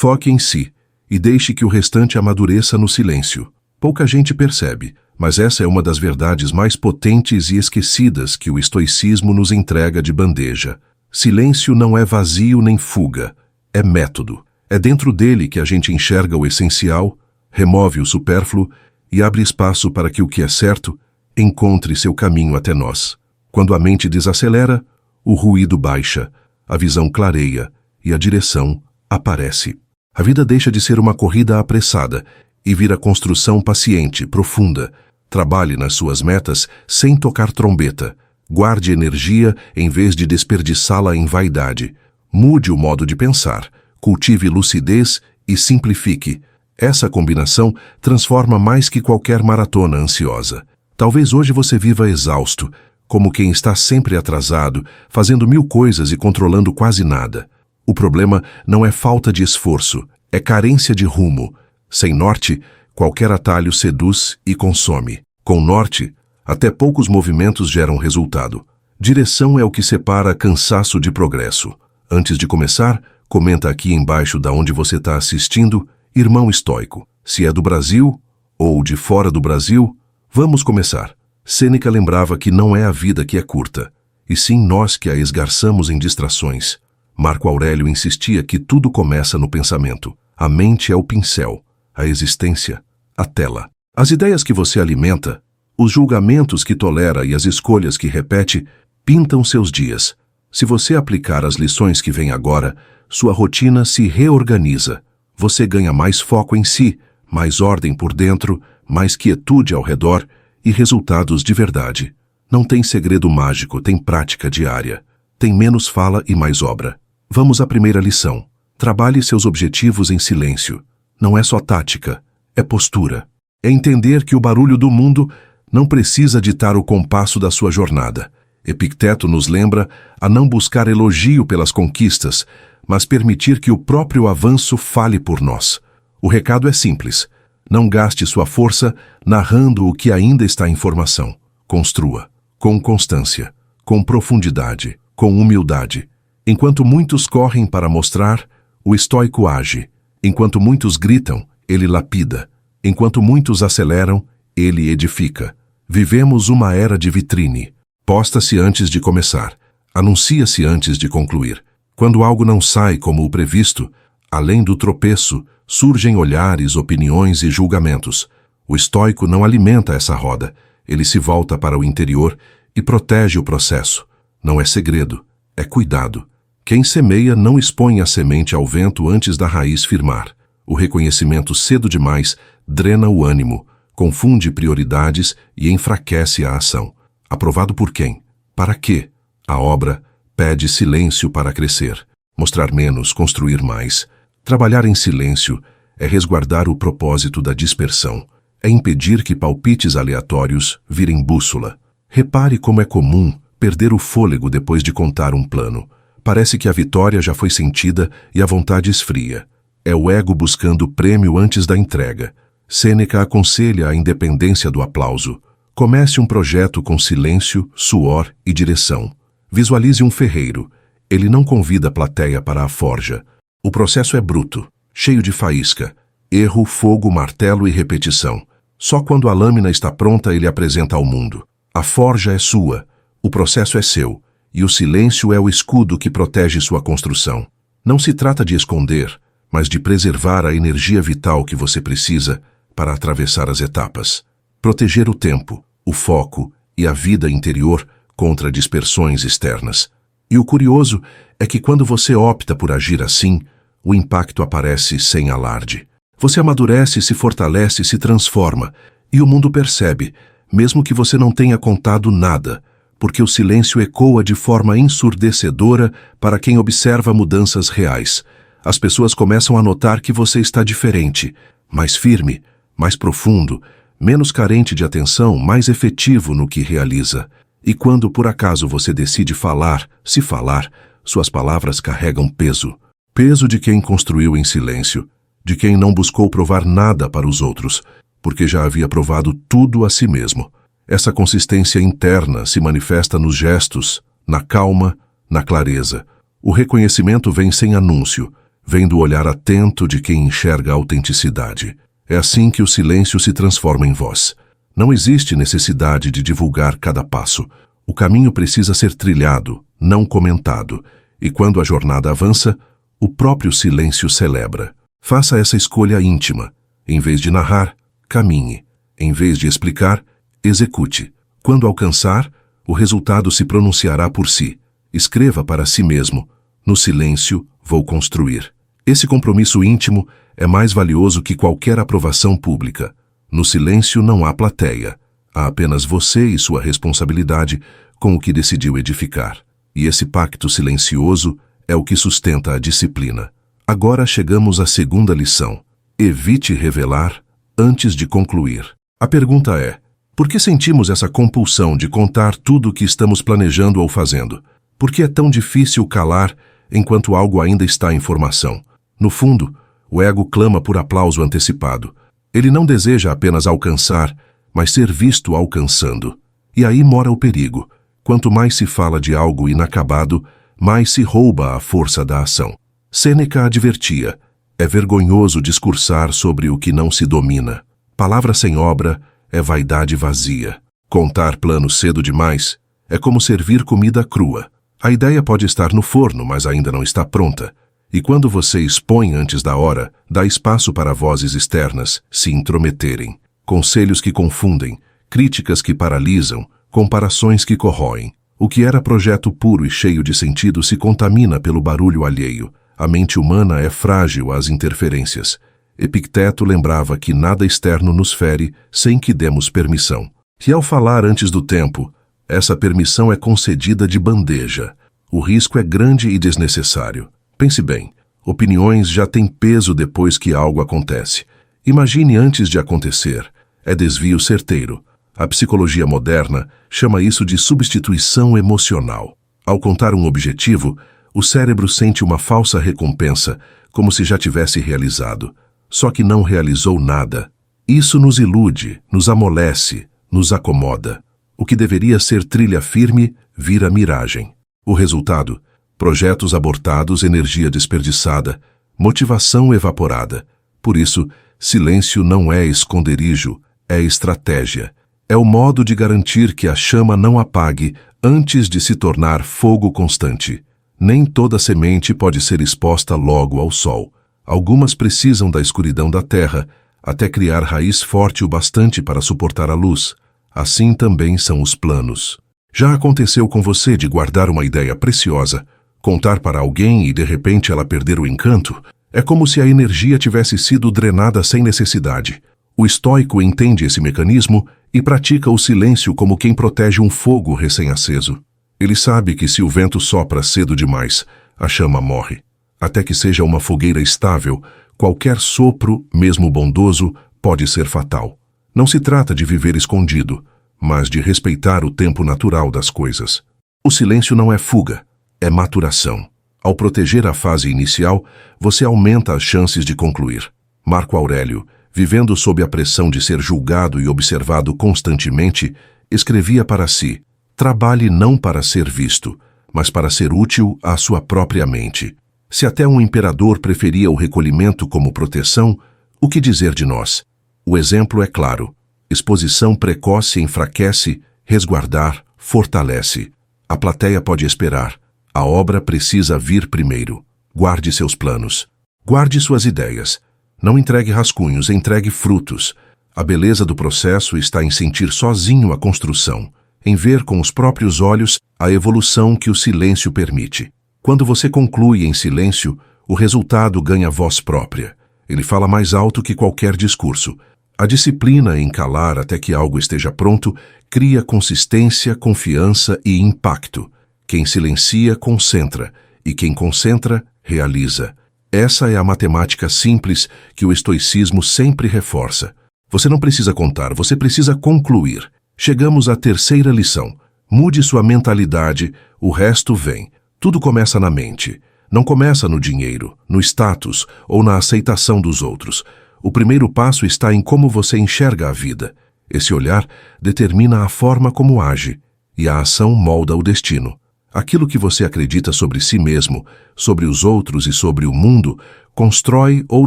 Foque em si e deixe que o restante amadureça no silêncio. Pouca gente percebe, mas essa é uma das verdades mais potentes e esquecidas que o estoicismo nos entrega de bandeja. Silêncio não é vazio nem fuga, é método. É dentro dele que a gente enxerga o essencial, remove o supérfluo e abre espaço para que o que é certo encontre seu caminho até nós. Quando a mente desacelera, o ruído baixa, a visão clareia e a direção aparece. A vida deixa de ser uma corrida apressada e vira construção paciente, profunda. Trabalhe nas suas metas sem tocar trombeta. Guarde energia em vez de desperdiçá-la em vaidade. Mude o modo de pensar. Cultive lucidez e simplifique. Essa combinação transforma mais que qualquer maratona ansiosa. Talvez hoje você viva exausto, como quem está sempre atrasado, fazendo 1000 coisas e controlando quase nada. O problema não é falta de esforço, é carência de rumo. Sem norte, qualquer atalho seduz e consome. Com norte, até poucos movimentos geram resultado. Direção é o que separa cansaço de progresso. Antes de começar, comenta aqui embaixo da onde você está assistindo, irmão estoico. Se é do Brasil ou de fora do Brasil, vamos começar. Sêneca lembrava que não é a vida que é curta, e sim nós que a esgarçamos em distrações. Marco Aurélio insistia que tudo começa no pensamento. A mente é o pincel, a existência, a tela. As ideias que você alimenta, os julgamentos que tolera e as escolhas que repete, pintam seus dias. Se você aplicar as lições que vêm agora, sua rotina se reorganiza. Você ganha mais foco em si, mais ordem por dentro, mais quietude ao redor e resultados de verdade. Não tem segredo mágico, tem prática diária. Tem menos fala e mais obra. Vamos à primeira lição. Trabalhe seus objetivos em silêncio. Não é só tática, é postura. É entender que o barulho do mundo não precisa ditar o compasso da sua jornada. Epicteto nos lembra a não buscar elogio pelas conquistas, mas permitir que o próprio avanço fale por nós. O recado é simples. Não gaste sua força narrando o que ainda está em formação. Construa, com constância, com profundidade, com humildade. Enquanto muitos correm para mostrar, o estoico age. Enquanto muitos gritam, ele lapida. Enquanto muitos aceleram, ele edifica. Vivemos uma era de vitrine. Posta-se antes de começar. Anuncia-se antes de concluir. Quando algo não sai como o previsto, além do tropeço, surgem olhares, opiniões e julgamentos. O estoico não alimenta essa roda. Ele se volta para o interior e protege o processo. Não é segredo, é cuidado. Quem semeia não expõe a semente ao vento antes da raiz firmar. O reconhecimento cedo demais drena o ânimo, confunde prioridades e enfraquece a ação. Aprovado por quem? Para quê? A obra pede silêncio para crescer. Mostrar menos, construir mais. Trabalhar em silêncio é resguardar o propósito da dispersão. É impedir que palpites aleatórios virem bússola. Repare como é comum perder o fôlego depois de contar um plano. Parece que a vitória já foi sentida e a vontade esfria. É o ego buscando o prêmio antes da entrega. Sêneca aconselha a independência do aplauso. Comece um projeto com silêncio, suor e direção. Visualize um ferreiro. Ele não convida a plateia para a forja. O processo é bruto, cheio de faísca. Erro, fogo, martelo e repetição. Só quando a lâmina está pronta ele apresenta ao mundo. A forja é sua, o processo é seu, e o silêncio é o escudo que protege sua construção. Não se trata de esconder, mas de preservar a energia vital que você precisa para atravessar as etapas. Proteger o tempo, o foco e a vida interior contra dispersões externas. E o curioso é que quando você opta por agir assim, o impacto aparece sem alarde. Você amadurece, se fortalece, se transforma, e o mundo percebe, mesmo que você não tenha contado nada, porque o silêncio ecoa de forma ensurdecedora para quem observa mudanças reais. As pessoas começam a notar que você está diferente, mais firme, mais profundo, menos carente de atenção, mais efetivo no que realiza. E quando por acaso você decide falar, se falar, suas palavras carregam peso. Peso de quem construiu em silêncio, de quem não buscou provar nada para os outros, porque já havia provado tudo a si mesmo. Essa consistência interna se manifesta nos gestos, na calma, na clareza. O reconhecimento vem sem anúncio, vem do olhar atento de quem enxerga a autenticidade. É assim que o silêncio se transforma em voz. Não existe necessidade de divulgar cada passo. O caminho precisa ser trilhado, não comentado. E quando a jornada avança, o próprio silêncio celebra. Faça essa escolha íntima. Em vez de narrar, caminhe. Em vez de explicar, execute. Quando alcançar, o resultado se pronunciará por si. Escreva para si mesmo: no silêncio vou construir. Esse compromisso íntimo é mais valioso que qualquer aprovação pública. No silêncio não há plateia. Há apenas você e sua responsabilidade com o que decidiu edificar. E esse pacto silencioso é o que sustenta a disciplina. Agora chegamos à segunda lição. Evite revelar antes de concluir. A pergunta é: por que sentimos essa compulsão de contar tudo o que estamos planejando ou fazendo? Por que é tão difícil calar enquanto algo ainda está em formação? No fundo, o ego clama por aplauso antecipado. Ele não deseja apenas alcançar, mas ser visto alcançando. E aí mora o perigo. Quanto mais se fala de algo inacabado, mais se rouba a força da ação. Sêneca advertia: é vergonhoso discursar sobre o que não se domina. Palavra sem obra é vaidade vazia. Contar planos cedo demais é como servir comida crua. A ideia pode estar no forno, mas ainda não está pronta. E quando você expõe antes da hora, dá espaço para vozes externas se intrometerem. Conselhos que confundem, críticas que paralisam, comparações que corroem. O que era projeto puro e cheio de sentido se contamina pelo barulho alheio. A mente humana é frágil às interferências. Epicteto lembrava que nada externo nos fere sem que demos permissão. E ao falar antes do tempo, essa permissão é concedida de bandeja. O risco é grande e desnecessário. Pense bem, opiniões já têm peso depois que algo acontece. Imagine antes de acontecer. É desvio certeiro. A psicologia moderna chama isso de substituição emocional. Ao contar um objetivo, o cérebro sente uma falsa recompensa, como se já tivesse realizado. Só que não realizou nada. Isso nos ilude, nos amolece, nos acomoda. O que deveria ser trilha firme vira miragem. O resultado: projetos abortados, energia desperdiçada, motivação evaporada. Por isso, silêncio não é esconderijo, é estratégia. É o modo de garantir que a chama não apague antes de se tornar fogo constante. Nem toda semente pode ser exposta logo ao sol. Algumas precisam da escuridão da terra, até criar raiz forte o bastante para suportar a luz. Assim também são os planos. Já aconteceu com você de guardar uma ideia preciosa, contar para alguém e de repente ela perder o encanto? É como se a energia tivesse sido drenada sem necessidade. O estoico entende esse mecanismo e pratica o silêncio como quem protege um fogo recém-aceso. Ele sabe que se o vento sopra cedo demais, a chama morre. Até que seja uma fogueira estável, qualquer sopro, mesmo bondoso, pode ser fatal. Não se trata de viver escondido, mas de respeitar o tempo natural das coisas. O silêncio não é fuga, é maturação. Ao proteger a fase inicial, você aumenta as chances de concluir. Marco Aurélio, vivendo sob a pressão de ser julgado e observado constantemente, escrevia para si: trabalhe não para ser visto, mas para ser útil à sua própria mente. Se até um imperador preferia o recolhimento como proteção, o que dizer de nós? O exemplo é claro. Exposição precoce enfraquece, resguardar fortalece. A plateia pode esperar. A obra precisa vir primeiro. Guarde seus planos. Guarde suas ideias. Não entregue rascunhos, entregue frutos. A beleza do processo está em sentir sozinho a construção, em ver com os próprios olhos a evolução que o silêncio permite. Quando você conclui em silêncio, o resultado ganha voz própria. Ele fala mais alto que qualquer discurso. A disciplina em calar até que algo esteja pronto cria consistência, confiança e impacto. Quem silencia, concentra, e quem concentra, realiza. Essa é a matemática simples que o estoicismo sempre reforça. Você não precisa contar, você precisa concluir. Chegamos à terceira lição. Mude sua mentalidade, o resto vem. Tudo começa na mente. Não começa no dinheiro, no status ou na aceitação dos outros. O primeiro passo está em como você enxerga a vida. Esse olhar determina a forma como age, e a ação molda o destino. Aquilo que você acredita sobre si mesmo, sobre os outros e sobre o mundo, constrói ou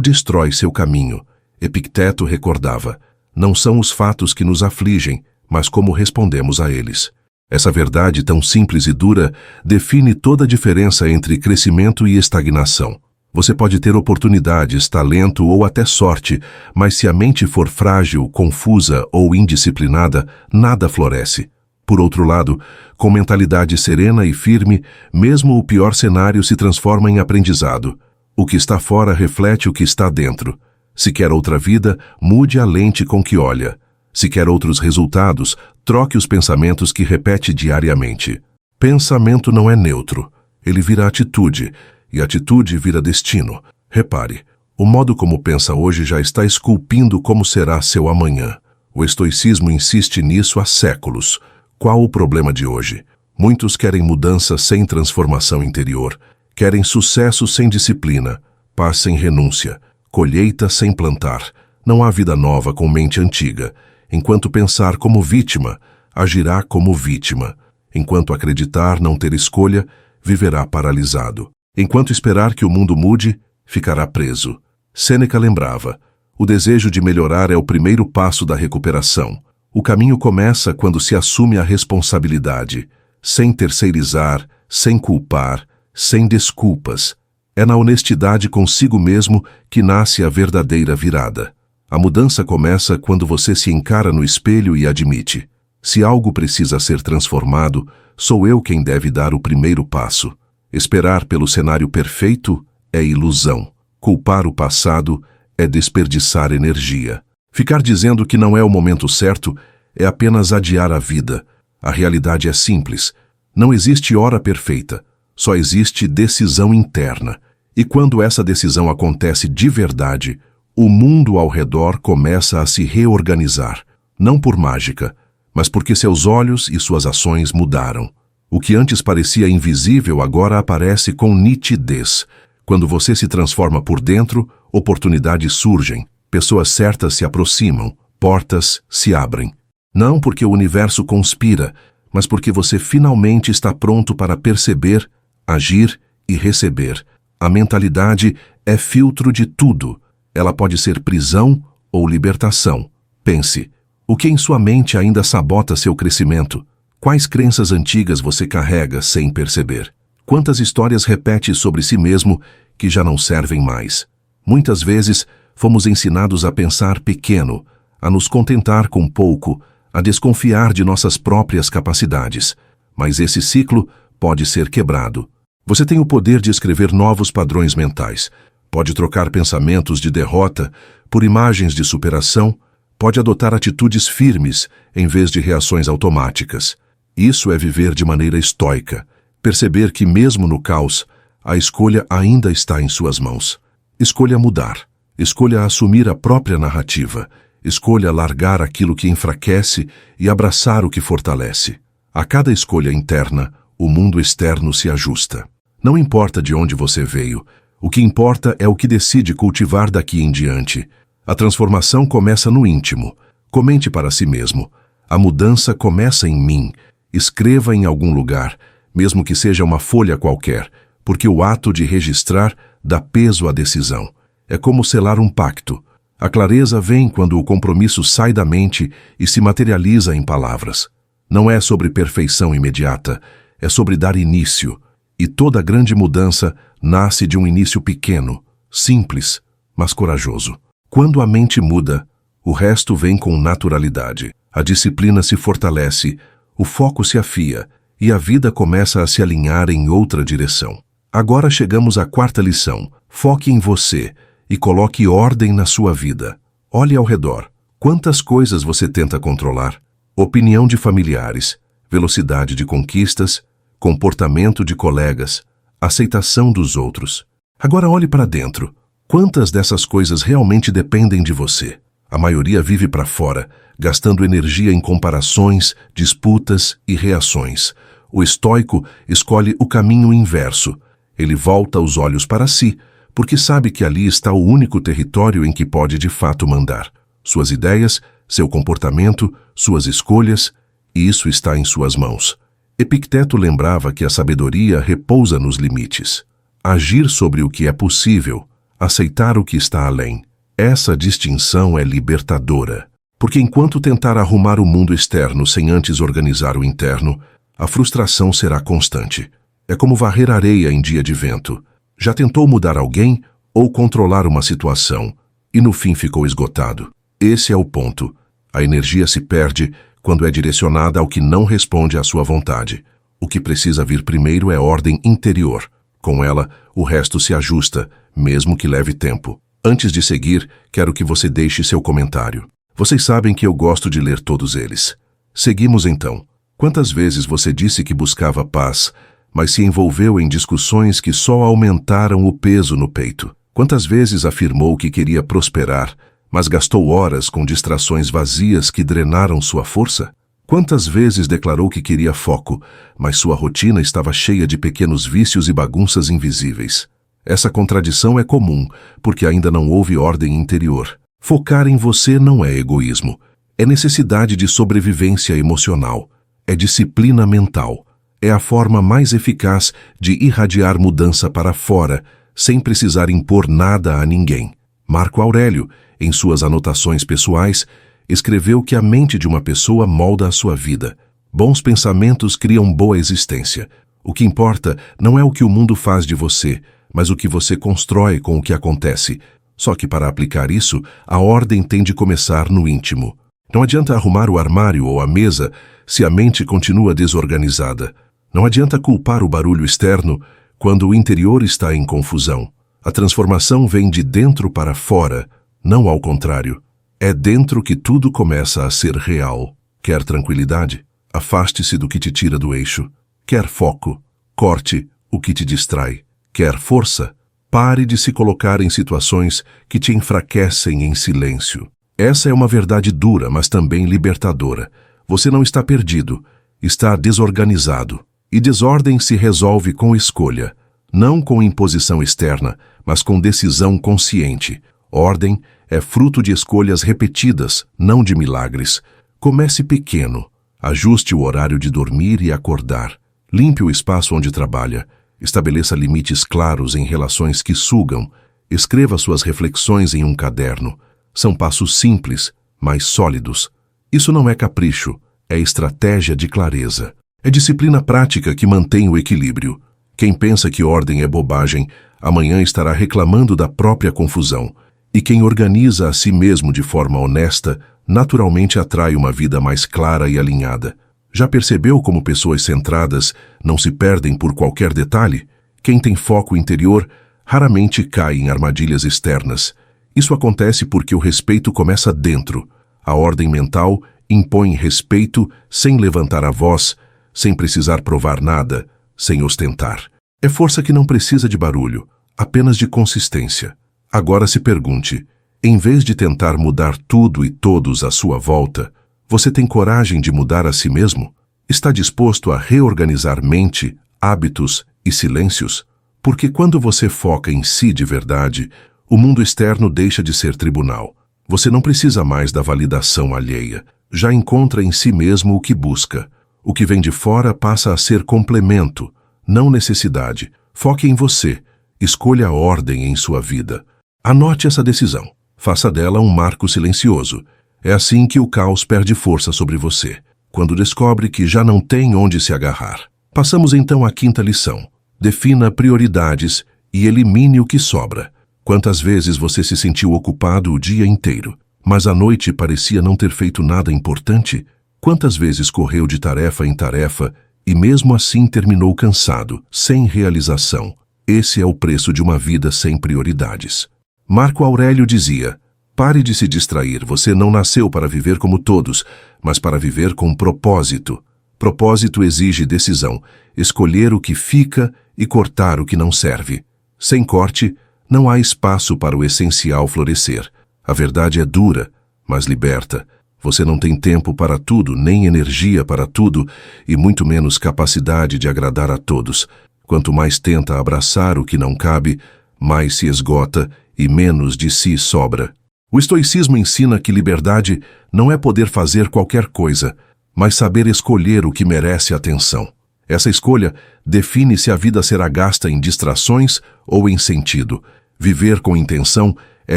destrói seu caminho. Epicteto recordava: não são os fatos que nos afligem, mas como respondemos a eles. Essa verdade tão simples e dura define toda a diferença entre crescimento e estagnação. Você pode ter oportunidades, talento ou até sorte, mas se a mente for frágil, confusa ou indisciplinada, nada floresce. Por outro lado, com mentalidade serena e firme, mesmo o pior cenário se transforma em aprendizado. O que está fora reflete o que está dentro. Se quer outra vida, mude a lente com que olha. Se quer outros resultados, troque os pensamentos que repete diariamente. Pensamento não é neutro. Ele vira atitude, e atitude vira destino. Repare, o modo como pensa hoje já está esculpindo como será seu amanhã. O estoicismo insiste nisso há séculos. Qual o problema de hoje? Muitos querem mudança sem transformação interior. Querem sucesso sem disciplina, paz sem renúncia, colheita sem plantar. Não há vida nova com mente antiga. Enquanto pensar como vítima, agirá como vítima. Enquanto acreditar não ter escolha, viverá paralisado. Enquanto esperar que o mundo mude, ficará preso. Sêneca lembrava: o desejo de melhorar é o primeiro passo da recuperação. O caminho começa quando se assume a responsabilidade, sem terceirizar, sem culpar, sem desculpas. É na honestidade consigo mesmo que nasce a verdadeira virada. A mudança começa quando você se encara no espelho e admite: se algo precisa ser transformado, sou eu quem deve dar o primeiro passo. Esperar pelo cenário perfeito é ilusão. Culpar o passado é desperdiçar energia. Ficar dizendo que não é o momento certo é apenas adiar a vida. A realidade é simples. Não existe hora perfeita. Só existe decisão interna. E quando essa decisão acontece de verdade, o mundo ao redor começa a se reorganizar. Não por mágica, mas porque seus olhos e suas ações mudaram. O que antes parecia invisível agora aparece com nitidez. Quando você se transforma por dentro, oportunidades surgem, pessoas certas se aproximam, portas se abrem. Não porque o universo conspira, mas porque você finalmente está pronto para perceber, agir e receber. A mentalidade é filtro de tudo. Ela pode ser prisão ou libertação. Pense: o que em sua mente ainda sabota seu crescimento? Quais crenças antigas você carrega sem perceber? Quantas histórias repete sobre si mesmo que já não servem mais? Muitas vezes, fomos ensinados a pensar pequeno, a nos contentar com pouco, a desconfiar de nossas próprias capacidades. Mas esse ciclo pode ser quebrado. Você tem o poder de escrever novos padrões mentais. Pode trocar pensamentos de derrota por imagens de superação. Pode adotar atitudes firmes em vez de reações automáticas. Isso é viver de maneira estoica, perceber que mesmo no caos, a escolha ainda está em suas mãos. Escolha mudar, escolha assumir a própria narrativa, escolha largar aquilo que enfraquece e abraçar o que fortalece. A cada escolha interna, o mundo externo se ajusta. Não importa de onde você veio, o que importa é o que decide cultivar daqui em diante. A transformação começa no íntimo. Comente para si mesmo: a mudança começa em mim. Escreva em algum lugar, mesmo que seja uma folha qualquer, porque o ato de registrar dá peso à decisão. É como selar um pacto. A clareza vem quando o compromisso sai da mente e se materializa em palavras. Não é sobre perfeição imediata, é sobre dar início. E toda grande mudança nasce de um início pequeno, simples, mas corajoso. Quando a mente muda, o resto vem com naturalidade. A disciplina se fortalece, o foco se afia e a vida começa a se alinhar em outra direção. Agora chegamos à quarta lição. Foque em você e coloque ordem na sua vida. Olhe ao redor. Quantas coisas você tenta controlar? Opinião de familiares, velocidade de conquistas, comportamento de colegas, aceitação dos outros. Agora olhe para dentro. Quantas dessas coisas realmente dependem de você? A maioria vive para fora, gastando energia em comparações, disputas e reações. O estoico escolhe o caminho inverso. Ele volta os olhos para si, porque sabe que ali está o único território em que pode de fato mandar. Suas ideias, seu comportamento, suas escolhas, e isso está em suas mãos. Epicteto lembrava que a sabedoria repousa nos limites. Agir sobre o que é possível, aceitar o que está além. Essa distinção é libertadora, porque enquanto tentar arrumar o mundo externo sem antes organizar o interno, a frustração será constante. É como varrer areia em dia de vento. Já tentou mudar alguém ou controlar uma situação, e no fim ficou esgotado. Esse é o ponto. A energia se perde quando é direcionada ao que não responde à sua vontade. O que precisa vir primeiro é ordem interior. Com ela, o resto se ajusta, mesmo que leve tempo. Antes de seguir, quero que você deixe seu comentário. Vocês sabem que eu gosto de ler todos eles. Seguimos então. Quantas vezes você disse que buscava paz, mas se envolveu em discussões que só aumentaram o peso no peito? Quantas vezes afirmou que queria prosperar, mas gastou horas com distrações vazias que drenaram sua força? Quantas vezes declarou que queria foco, mas sua rotina estava cheia de pequenos vícios e bagunças invisíveis? Essa contradição é comum, porque ainda não houve ordem interior. Focar em você não é egoísmo. É necessidade de sobrevivência emocional. É disciplina mental. É a forma mais eficaz de irradiar mudança para fora, sem precisar impor nada a ninguém. Marco Aurélio, em suas anotações pessoais, escreveu que a mente de uma pessoa molda a sua vida. Bons pensamentos criam boa existência. O que importa não é o que o mundo faz de você, mas o que você constrói com o que acontece. Só que para aplicar isso, a ordem tem de começar no íntimo. Não adianta arrumar o armário ou a mesa se a mente continua desorganizada. Não adianta culpar o barulho externo quando o interior está em confusão. A transformação vem de dentro para fora, não ao contrário. É dentro que tudo começa a ser real. Quer tranquilidade? Afaste-se do que te tira do eixo. Quer foco? Corte o que te distrai. Quer força? Pare de se colocar em situações que te enfraquecem em silêncio. Essa é uma verdade dura, mas também libertadora. Você não está perdido, está desorganizado. E desordem se resolve com escolha, não com imposição externa, mas com decisão consciente. Ordem é fruto de escolhas repetidas, não de milagres. Comece pequeno. Ajuste o horário de dormir e acordar. Limpe o espaço onde trabalha. Estabeleça limites claros em relações que sugam. Escreva suas reflexões em um caderno. São passos simples, mas sólidos. Isso não é capricho, é estratégia de clareza. É disciplina prática que mantém o equilíbrio. Quem pensa que ordem é bobagem, amanhã estará reclamando da própria confusão. E quem organiza a si mesmo de forma honesta, naturalmente atrai uma vida mais clara e alinhada. Já percebeu como pessoas centradas não se perdem por qualquer detalhe? Quem tem foco interior raramente cai em armadilhas externas. Isso acontece porque o respeito começa dentro. A ordem mental impõe respeito sem levantar a voz, sem precisar provar nada, sem ostentar. É força que não precisa de barulho, apenas de consistência. Agora se pergunte, em vez de tentar mudar tudo e todos à sua volta, você tem coragem de mudar a si mesmo? Está disposto a reorganizar mente, hábitos e silêncios? Porque quando você foca em si de verdade, o mundo externo deixa de ser tribunal. Você não precisa mais da validação alheia. Já encontra em si mesmo o que busca. O que vem de fora passa a ser complemento, não necessidade. Foque em você. Escolha a ordem em sua vida. Anote essa decisão. Faça dela um marco silencioso. É assim que o caos perde força sobre você, quando descobre que já não tem onde se agarrar. Passamos então à quinta lição. Defina prioridades e elimine o que sobra. Quantas vezes você se sentiu ocupado o dia inteiro, mas à noite parecia não ter feito nada importante? Quantas vezes correu de tarefa em tarefa e mesmo assim terminou cansado, sem realização? Esse é o preço de uma vida sem prioridades. Marco Aurélio dizia: pare de se distrair, você não nasceu para viver como todos, mas para viver com propósito. Propósito exige decisão, escolher o que fica e cortar o que não serve. Sem corte, não há espaço para o essencial florescer. A verdade é dura, mas liberta. Você não tem tempo para tudo, nem energia para tudo, e muito menos capacidade de agradar a todos. Quanto mais tenta abraçar o que não cabe, mais se esgota e menos de si sobra. O estoicismo ensina que liberdade não é poder fazer qualquer coisa, mas saber escolher o que merece atenção. Essa escolha define se a vida será gasta em distrações ou em sentido. Viver com intenção é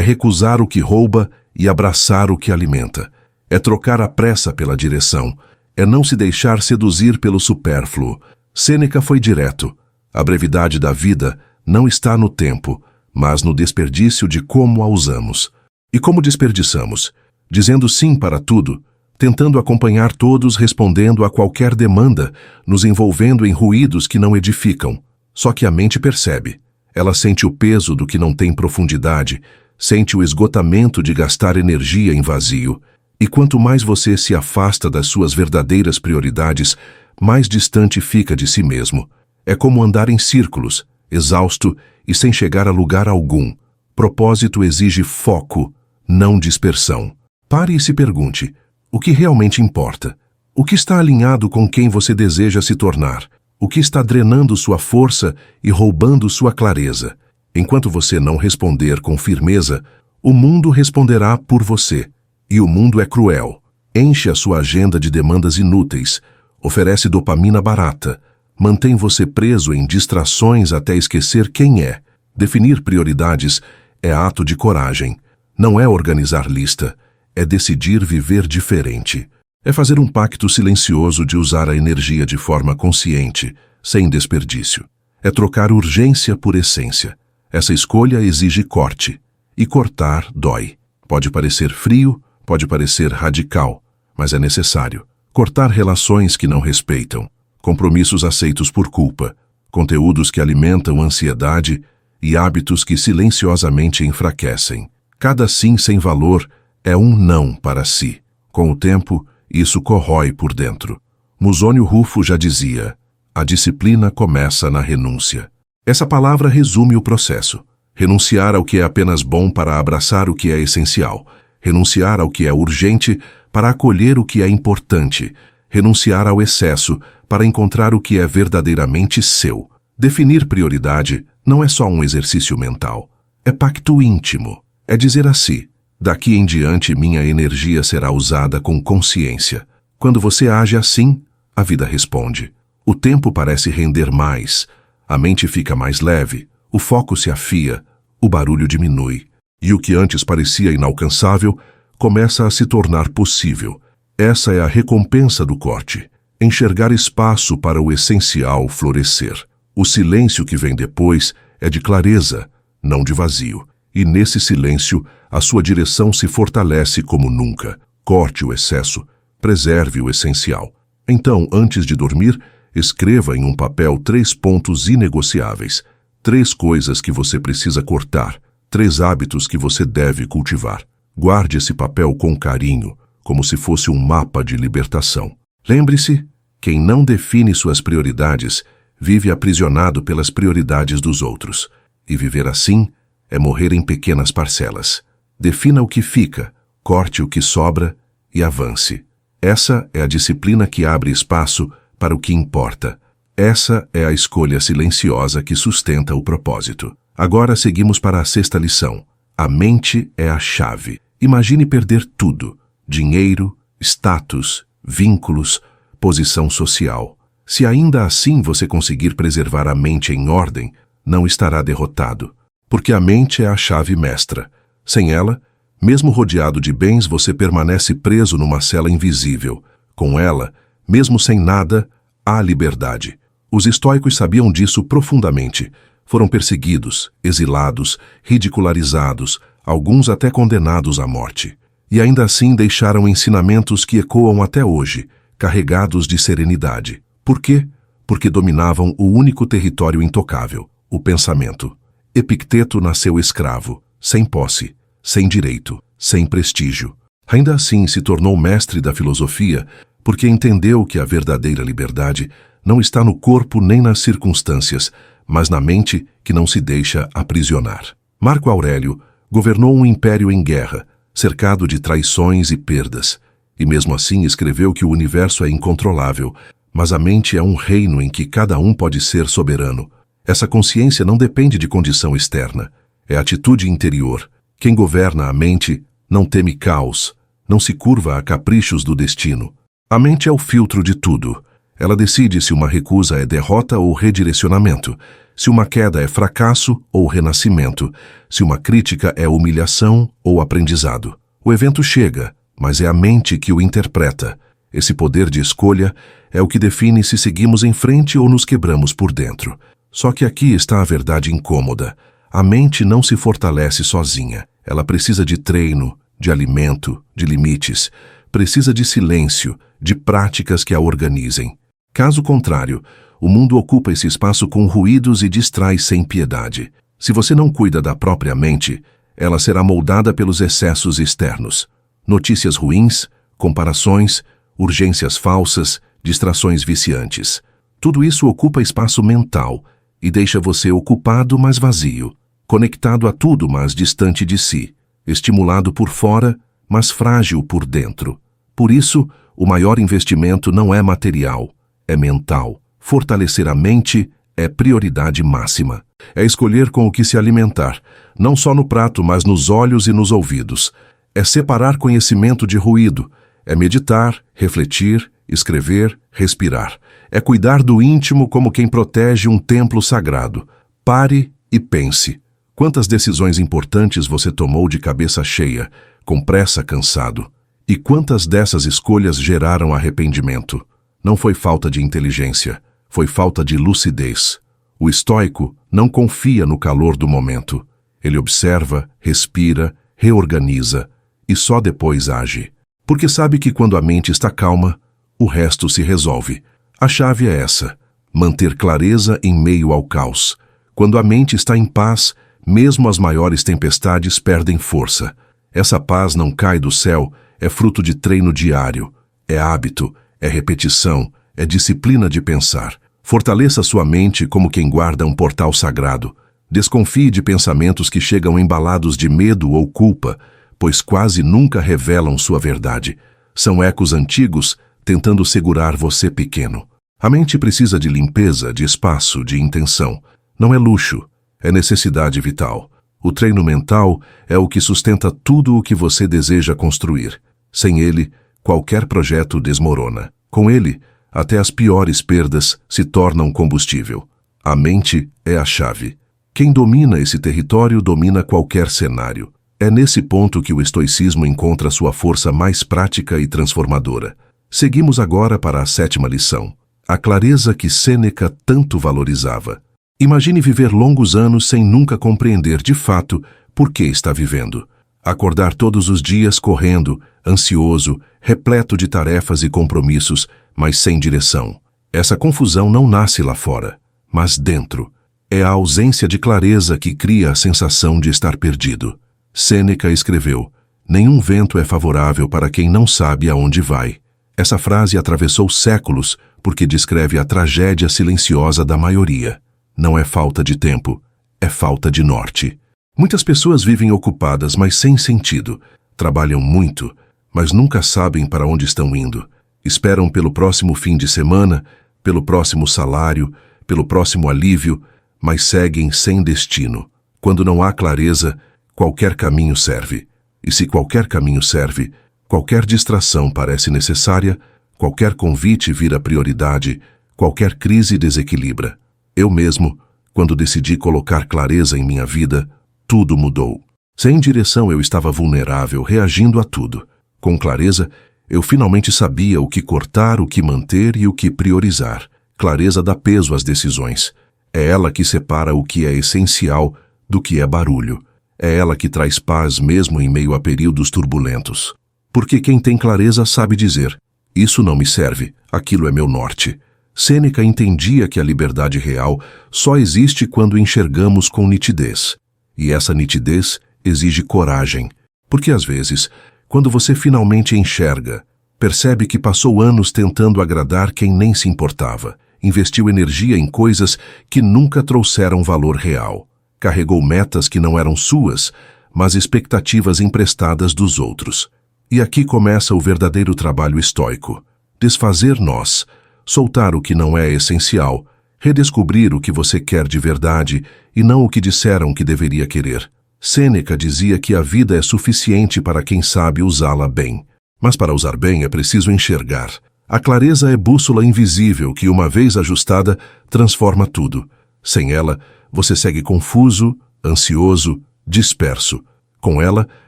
recusar o que rouba e abraçar o que alimenta. É trocar a pressa pela direção. É não se deixar seduzir pelo supérfluo. Sêneca foi direto. A brevidade da vida não está no tempo, mas no desperdício de como a usamos. E como desperdiçamos? Dizendo sim para tudo, tentando acompanhar todos, respondendo a qualquer demanda, nos envolvendo em ruídos que não edificam. Só que a mente percebe. Ela sente o peso do que não tem profundidade, sente o esgotamento de gastar energia em vazio. E quanto mais você se afasta das suas verdadeiras prioridades, mais distante fica de si mesmo. É como andar em círculos, exausto e sem chegar a lugar algum. Propósito exige foco, não dispersão. Pare e se pergunte: o que realmente importa? O que está alinhado com quem você deseja se tornar? O que está drenando sua força e roubando sua clareza? Enquanto você não responder com firmeza, o mundo responderá por você. E o mundo é cruel. Enche a sua agenda de demandas inúteis, oferece dopamina barata, mantém você preso em distrações até esquecer quem é. Definir prioridades é ato de coragem. Não é organizar lista, é decidir viver diferente. É fazer um pacto silencioso de usar a energia de forma consciente, sem desperdício. É trocar urgência por essência. Essa escolha exige corte. E cortar dói. Pode parecer frio, pode parecer radical, mas é necessário. Cortar relações que não respeitam, compromissos aceitos por culpa, conteúdos que alimentam ansiedade e hábitos que silenciosamente enfraquecem. Cada sim sem valor é um não para si. Com o tempo, isso corrói por dentro. Musônio Rufo já dizia: a disciplina começa na renúncia. Essa palavra resume o processo. Renunciar ao que é apenas bom para abraçar o que é essencial. Renunciar ao que é urgente para acolher o que é importante. Renunciar ao excesso para encontrar o que é verdadeiramente seu. Definir prioridade não é só um exercício mental. É pacto íntimo. É dizer a si: daqui em diante minha energia será usada com consciência. Quando você age assim, a vida responde. O tempo parece render mais, a mente fica mais leve, o foco se afia, o barulho diminui. E o que antes parecia inalcançável começa a se tornar possível. Essa é a recompensa do corte. Enxergar espaço para o essencial florescer. O silêncio que vem depois é de clareza, não de vazio. E nesse silêncio, a sua direção se fortalece como nunca. Corte o excesso, preserve o essencial. Então, antes de dormir, escreva em um papel 3 pontos inegociáveis. 3 coisas que você precisa cortar. 3 hábitos que você deve cultivar. Guarde esse papel com carinho, como se fosse um mapa de libertação. Lembre-se, quem não define suas prioridades vive aprisionado pelas prioridades dos outros. E viver assim é morrer em pequenas parcelas. Defina o que fica, corte o que sobra e avance. Essa é a disciplina que abre espaço para o que importa. Essa é a escolha silenciosa que sustenta o propósito. Agora seguimos para a 6ª lição. A mente é a chave. Imagine perder tudo: dinheiro, status, vínculos, posição social. Se ainda assim você conseguir preservar a mente em ordem, não estará derrotado. Porque a mente é a chave mestra. Sem ela, mesmo rodeado de bens, você permanece preso numa cela invisível. Com ela, mesmo sem nada, há liberdade. Os estoicos sabiam disso profundamente. Foram perseguidos, exilados, ridicularizados, alguns até condenados à morte. E ainda assim deixaram ensinamentos que ecoam até hoje, carregados de serenidade. Por quê? Porque dominavam o único território intocável, o pensamento. Epicteto nasceu escravo, sem posse, sem direito, sem prestígio. Ainda assim se tornou mestre da filosofia, porque entendeu que a verdadeira liberdade não está no corpo nem nas circunstâncias, mas na mente que não se deixa aprisionar. Marco Aurélio governou um império em guerra, cercado de traições e perdas, e mesmo assim escreveu que o universo é incontrolável, mas a mente é um reino em que cada um pode ser soberano. Essa consciência não depende de condição externa, é atitude interior. Quem governa a mente não teme caos, não se curva a caprichos do destino. A mente é o filtro de tudo. Ela decide se uma recusa é derrota ou redirecionamento, se uma queda é fracasso ou renascimento, se uma crítica é humilhação ou aprendizado. O evento chega, mas é a mente que o interpreta. Esse poder de escolha é o que define se seguimos em frente ou nos quebramos por dentro. Só que aqui está a verdade incômoda. A mente não se fortalece sozinha. Ela precisa de treino, de alimento, de limites. Precisa de silêncio, de práticas que a organizem. Caso contrário, o mundo ocupa esse espaço com ruídos e distrai sem piedade. Se você não cuida da própria mente, ela será moldada pelos excessos externos. Notícias ruins, comparações, urgências falsas, distrações viciantes. Tudo isso ocupa espaço mental e deixa você ocupado, mas vazio, conectado a tudo, mas distante de si, estimulado por fora, mas frágil por dentro. Por isso, o maior investimento não é material, é mental. Fortalecer a mente é prioridade máxima. É escolher com o que se alimentar, não só no prato, mas nos olhos e nos ouvidos. É separar conhecimento de ruído. É meditar, refletir, escrever, respirar. É cuidar do íntimo como quem protege um templo sagrado. Pare e pense. Quantas decisões importantes você tomou de cabeça cheia, com pressa, cansado? E quantas dessas escolhas geraram arrependimento? Não foi falta de inteligência, foi falta de lucidez. O estoico não confia no calor do momento. Ele observa, respira, reorganiza e só depois age. Porque sabe que quando a mente está calma, o resto se resolve. A chave é essa: manter clareza em meio ao caos. Quando a mente está em paz, mesmo as maiores tempestades perdem força. Essa paz não cai do céu, é fruto de treino diário, é hábito, é repetição, é disciplina de pensar. Fortaleça sua mente como quem guarda um portal sagrado. Desconfie de pensamentos que chegam embalados de medo ou culpa, pois quase nunca revelam sua verdade. São ecos antigos tentando segurar você pequeno. A mente precisa de limpeza, de espaço, de intenção. Não é luxo, é necessidade vital. O treino mental é o que sustenta tudo o que você deseja construir. Sem ele, qualquer projeto desmorona. Com ele, até as piores perdas se tornam combustível. A mente é a chave. Quem domina esse território domina qualquer cenário. É nesse ponto que o estoicismo encontra sua força mais prática e transformadora. Seguimos agora para a 7ª lição. A clareza que Sêneca tanto valorizava. Imagine viver longos anos sem nunca compreender de fato por que está vivendo. Acordar todos os dias correndo, ansioso, repleto de tarefas e compromissos, mas sem direção. Essa confusão não nasce lá fora, mas dentro. É a ausência de clareza que cria a sensação de estar perdido. Sêneca escreveu: "Nenhum vento é favorável para quem não sabe aonde vai." Essa frase atravessou séculos porque descreve a tragédia silenciosa da maioria. Não é falta de tempo, é falta de norte. Muitas pessoas vivem ocupadas, mas sem sentido. Trabalham muito, mas nunca sabem para onde estão indo. Esperam pelo próximo fim de semana, pelo próximo salário, pelo próximo alívio, mas seguem sem destino. Quando não há clareza, qualquer caminho serve. E se qualquer caminho serve, qualquer distração parece necessária, qualquer convite vira prioridade, qualquer crise desequilibra. Eu mesmo, quando decidi colocar clareza em minha vida, tudo mudou. Sem direção eu estava vulnerável, reagindo a tudo. Com clareza, eu finalmente sabia o que cortar, o que manter e o que priorizar. Clareza dá peso às decisões. É ela que separa o que é essencial do que é barulho. É ela que traz paz mesmo em meio a períodos turbulentos. Porque quem tem clareza sabe dizer: "Isso não me serve, aquilo é meu norte." Sêneca entendia que a liberdade real só existe quando enxergamos com nitidez. E essa nitidez exige coragem. Porque às vezes, quando você finalmente enxerga, percebe que passou anos tentando agradar quem nem se importava, investiu energia em coisas que nunca trouxeram valor real, carregou metas que não eram suas, mas expectativas emprestadas dos outros. E aqui começa o verdadeiro trabalho estoico: desfazer nós, soltar o que não é essencial, redescobrir o que você quer de verdade e não o que disseram que deveria querer. Sêneca dizia que a vida é suficiente para quem sabe usá-la bem. Mas para usar bem é preciso enxergar. A clareza é bússola invisível que, uma vez ajustada, transforma tudo. Sem ela, você segue confuso, ansioso, disperso. Com ela,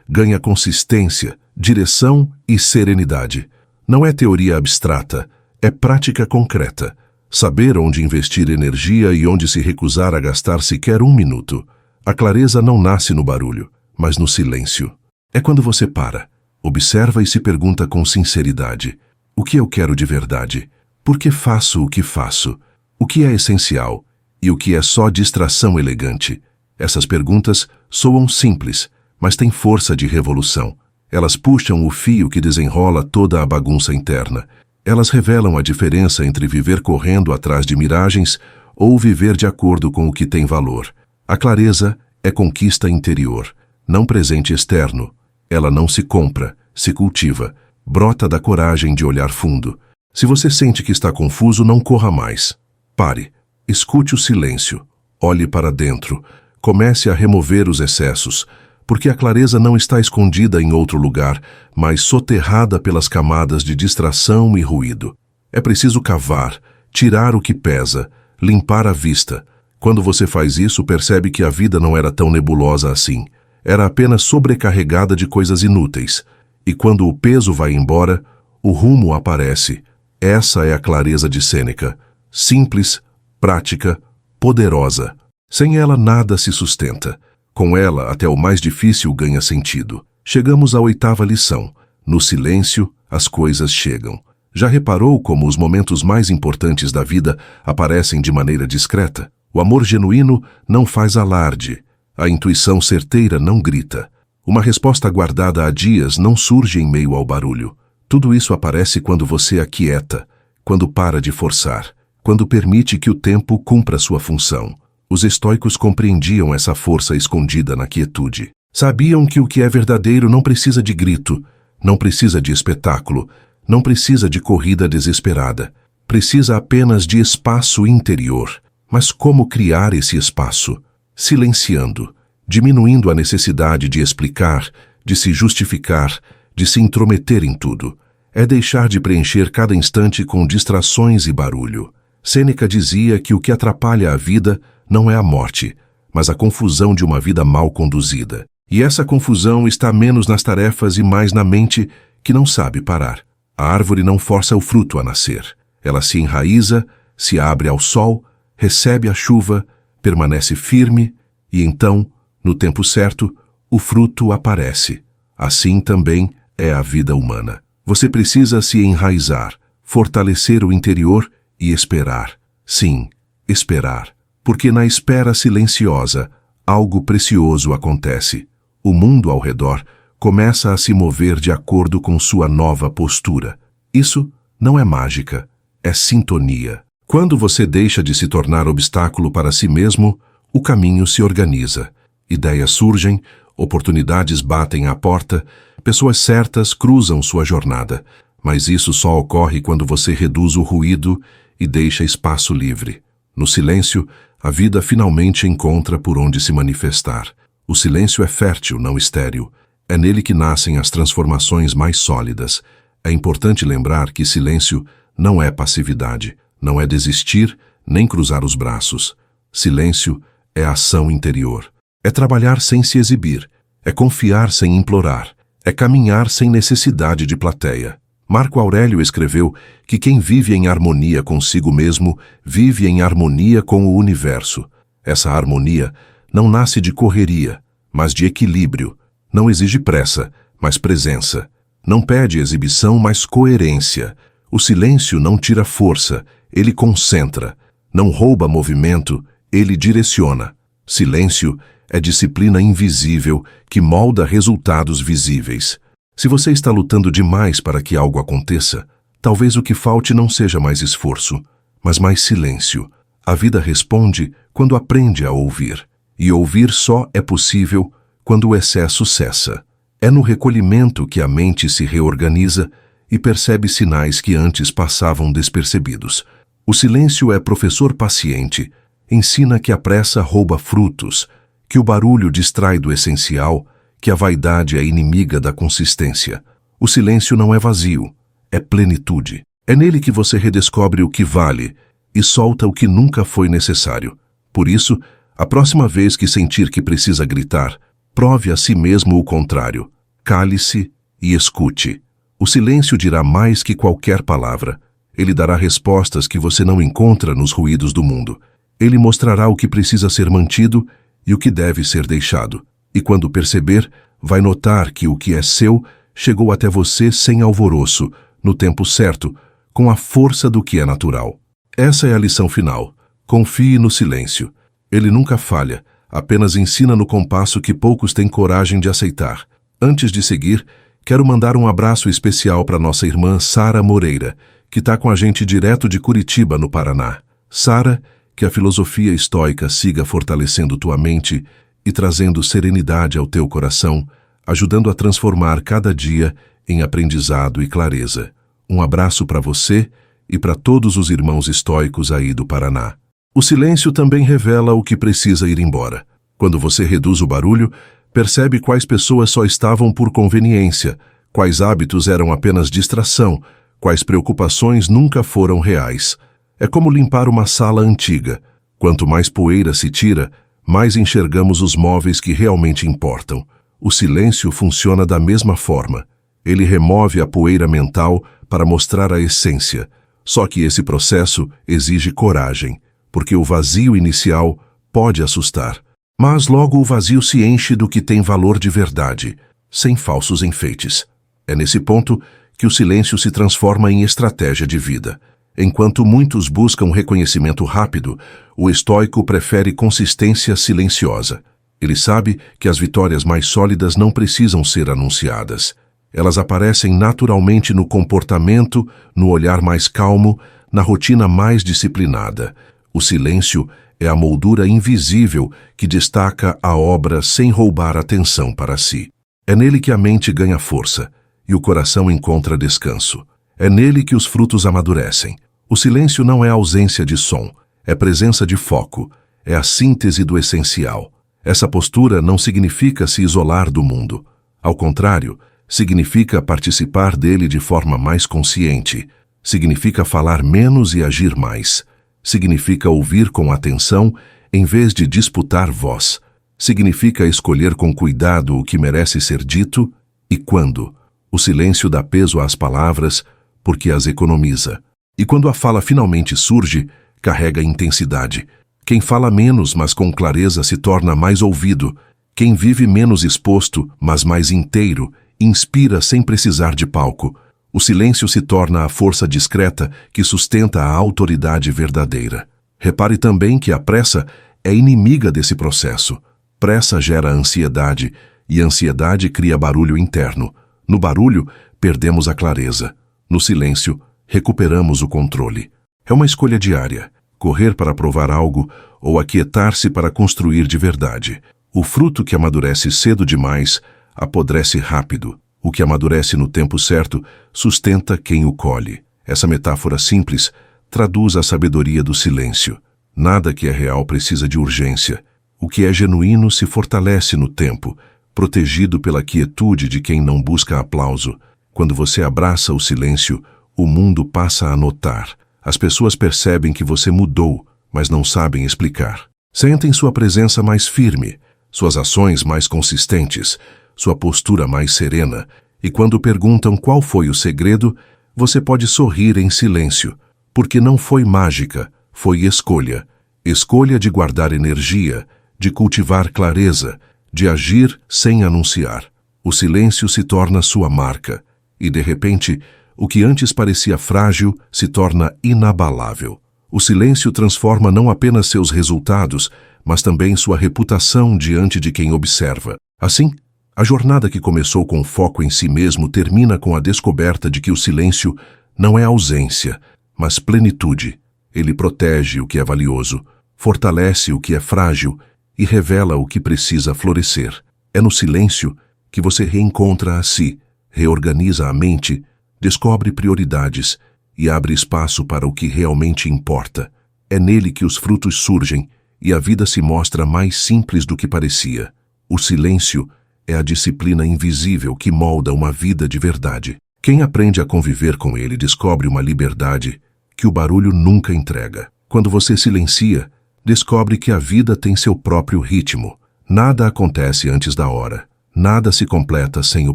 ganha consistência, direção e serenidade. Não é teoria abstrata, é prática concreta. Saber onde investir energia e onde se recusar a gastar sequer um minuto. A clareza não nasce no barulho, mas no silêncio. É quando você para, observa e se pergunta com sinceridade: o que eu quero de verdade? Por que faço o que faço? O que é essencial? E o que é só distração elegante? Essas perguntas soam simples, mas têm força de revolução. Elas puxam o fio que desenrola toda a bagunça interna. Elas revelam a diferença entre viver correndo atrás de miragens ou viver de acordo com o que tem valor. A clareza é conquista interior, não presente externo. Ela não se compra, se cultiva. Brota da coragem de olhar fundo. Se você sente que está confuso, não corra mais. Pare, escute o silêncio, olhe para dentro, comece a remover os excessos, porque a clareza não está escondida em outro lugar, mas soterrada pelas camadas de distração e ruído. É preciso cavar, tirar o que pesa, limpar a vista. Quando você faz isso, percebe que a vida não era tão nebulosa assim. Era apenas sobrecarregada de coisas inúteis. E quando o peso vai embora, o rumo aparece. Essa é a clareza de Sêneca. Simples, prática, poderosa. Sem ela nada se sustenta. Com ela, até o mais difícil ganha sentido. Chegamos à 8ª lição. No silêncio, as coisas chegam. Já reparou como os momentos mais importantes da vida aparecem de maneira discreta? O amor genuíno não faz alarde. A intuição certeira não grita. Uma resposta guardada há dias não surge em meio ao barulho. Tudo isso aparece quando você aquieta, quando para de forçar, quando permite que o tempo cumpra sua função. Os estoicos compreendiam essa força escondida na quietude. Sabiam que o que é verdadeiro não precisa de grito, não precisa de espetáculo, não precisa de corrida desesperada. Precisa apenas de espaço interior. Mas como criar esse espaço? Silenciando, diminuindo a necessidade de explicar, de se justificar, de se intrometer em tudo. É deixar de preencher cada instante com distrações e barulho. Sêneca dizia que o que atrapalha a vida não é a morte, mas a confusão de uma vida mal conduzida. E essa confusão está menos nas tarefas e mais na mente que não sabe parar. A árvore não força o fruto a nascer. Ela se enraiza, se abre ao sol, recebe a chuva, permanece firme e então, no tempo certo, o fruto aparece. Assim também é a vida humana. Você precisa se enraizar, fortalecer o interior e esperar. Sim, esperar. Porque na espera silenciosa, algo precioso acontece. O mundo ao redor começa a se mover de acordo com sua nova postura. Isso não é mágica, é sintonia. Quando você deixa de se tornar obstáculo para si mesmo, o caminho se organiza. Ideias surgem, oportunidades batem à porta, pessoas certas cruzam sua jornada. Mas isso só ocorre quando você reduz o ruído e deixa espaço livre. No silêncio, a vida finalmente encontra por onde se manifestar. O silêncio é fértil, não estéril. É nele que nascem as transformações mais sólidas. É importante lembrar que silêncio não é passividade, não é desistir, nem cruzar os braços. Silêncio é ação interior. É trabalhar sem se exibir. É confiar sem implorar. É caminhar sem necessidade de plateia. Marco Aurélio escreveu que quem vive em harmonia consigo mesmo vive em harmonia com o universo. Essa harmonia não nasce de correria, mas de equilíbrio. Não exige pressa, mas presença. Não pede exibição, mas coerência. O silêncio não tira força, ele concentra. Não rouba movimento, ele direciona. Silêncio é disciplina invisível que molda resultados visíveis. Se você está lutando demais para que algo aconteça, talvez o que falte não seja mais esforço, mas mais silêncio. A vida responde quando aprende a ouvir. E ouvir só é possível quando o excesso cessa. É no recolhimento que a mente se reorganiza e percebe sinais que antes passavam despercebidos. O silêncio é professor paciente, ensina que a pressa rouba frutos, que o barulho distrai do essencial, que a vaidade é inimiga da consistência. O silêncio não é vazio, é plenitude. É nele que você redescobre o que vale e solta o que nunca foi necessário. Por isso, a próxima vez que sentir que precisa gritar, prove a si mesmo o contrário. Cale-se e escute. O silêncio dirá mais que qualquer palavra. Ele dará respostas que você não encontra nos ruídos do mundo. Ele mostrará o que precisa ser mantido e o que deve ser deixado. E quando perceber, vai notar que o que é seu chegou até você sem alvoroço, no tempo certo, com a força do que é natural. Essa é a lição final. Confie no silêncio. Ele nunca falha, apenas ensina no compasso que poucos têm coragem de aceitar. Antes de seguir, quero mandar um abraço especial para nossa irmã Sara Moreira, que está com a gente direto de Curitiba, no Paraná. Sara, que a filosofia estoica siga fortalecendo tua mente e trazendo serenidade ao teu coração, ajudando a transformar cada dia em aprendizado e clareza. Um abraço para você e para todos os irmãos estoicos aí do Paraná. O silêncio também revela o que precisa ir embora. Quando você reduz o barulho, percebe quais pessoas só estavam por conveniência, quais hábitos eram apenas distração, quais preocupações nunca foram reais. É como limpar uma sala antiga. Quanto mais poeira se tira, mais enxergamos os móveis que realmente importam. O silêncio funciona da mesma forma. Ele remove a poeira mental para mostrar a essência. Só que esse processo exige coragem, porque o vazio inicial pode assustar. Mas logo o vazio se enche do que tem valor de verdade, sem falsos enfeites. É nesse ponto que o silêncio se transforma em estratégia de vida. Enquanto muitos buscam reconhecimento rápido, o estoico prefere consistência silenciosa. Ele sabe que as vitórias mais sólidas não precisam ser anunciadas. Elas aparecem naturalmente no comportamento, no olhar mais calmo, na rotina mais disciplinada. O silêncio é a moldura invisível que destaca a obra sem roubar atenção para si. É nele que a mente ganha força e o coração encontra descanso. É nele que os frutos amadurecem. O silêncio não é ausência de som, é presença de foco, é a síntese do essencial. Essa postura não significa se isolar do mundo. Ao contrário, significa participar dele de forma mais consciente. Significa falar menos e agir mais. Significa ouvir com atenção em vez de disputar voz. Significa escolher com cuidado o que merece ser dito e quando. O silêncio dá peso às palavras porque as economiza. E quando a fala finalmente surge, carrega intensidade. Quem fala menos, mas com clareza, se torna mais ouvido. Quem vive menos exposto, mas mais inteiro, inspira sem precisar de palco. O silêncio se torna a força discreta que sustenta a autoridade verdadeira. Repare também que a pressa é inimiga desse processo. Pressa gera ansiedade, e ansiedade cria barulho interno. No barulho, perdemos a clareza. No silêncio, recuperamos o controle. É uma escolha diária. Correr para provar algo ou aquietar-se para construir de verdade. O fruto que amadurece cedo demais apodrece rápido. O que amadurece no tempo certo sustenta quem o colhe. Essa metáfora simples traduz a sabedoria do silêncio. Nada que é real precisa de urgência. O que é genuíno se fortalece no tempo, protegido pela quietude de quem não busca aplauso. Quando você abraça o silêncio, o mundo passa a notar. As pessoas percebem que você mudou, mas não sabem explicar. Sentem sua presença mais firme, suas ações mais consistentes, sua postura mais serena, e quando perguntam qual foi o segredo, você pode sorrir em silêncio, porque não foi mágica, foi escolha. Escolha de guardar energia, de cultivar clareza, de agir sem anunciar. O silêncio se torna sua marca, e de repente, o que antes parecia frágil se torna inabalável. O silêncio transforma não apenas seus resultados, mas também sua reputação diante de quem observa. Assim, a jornada que começou com foco em si mesmo termina com a descoberta de que o silêncio não é ausência, mas plenitude. Ele protege o que é valioso, fortalece o que é frágil e revela o que precisa florescer. É no silêncio que você reencontra a si, reorganiza a mente, descobre prioridades e abre espaço para o que realmente importa. É nele que os frutos surgem e a vida se mostra mais simples do que parecia. O silêncio é a disciplina invisível que molda uma vida de verdade. Quem aprende a conviver com ele descobre uma liberdade que o barulho nunca entrega. Quando você silencia, descobre que a vida tem seu próprio ritmo. Nada acontece antes da hora. Nada se completa sem o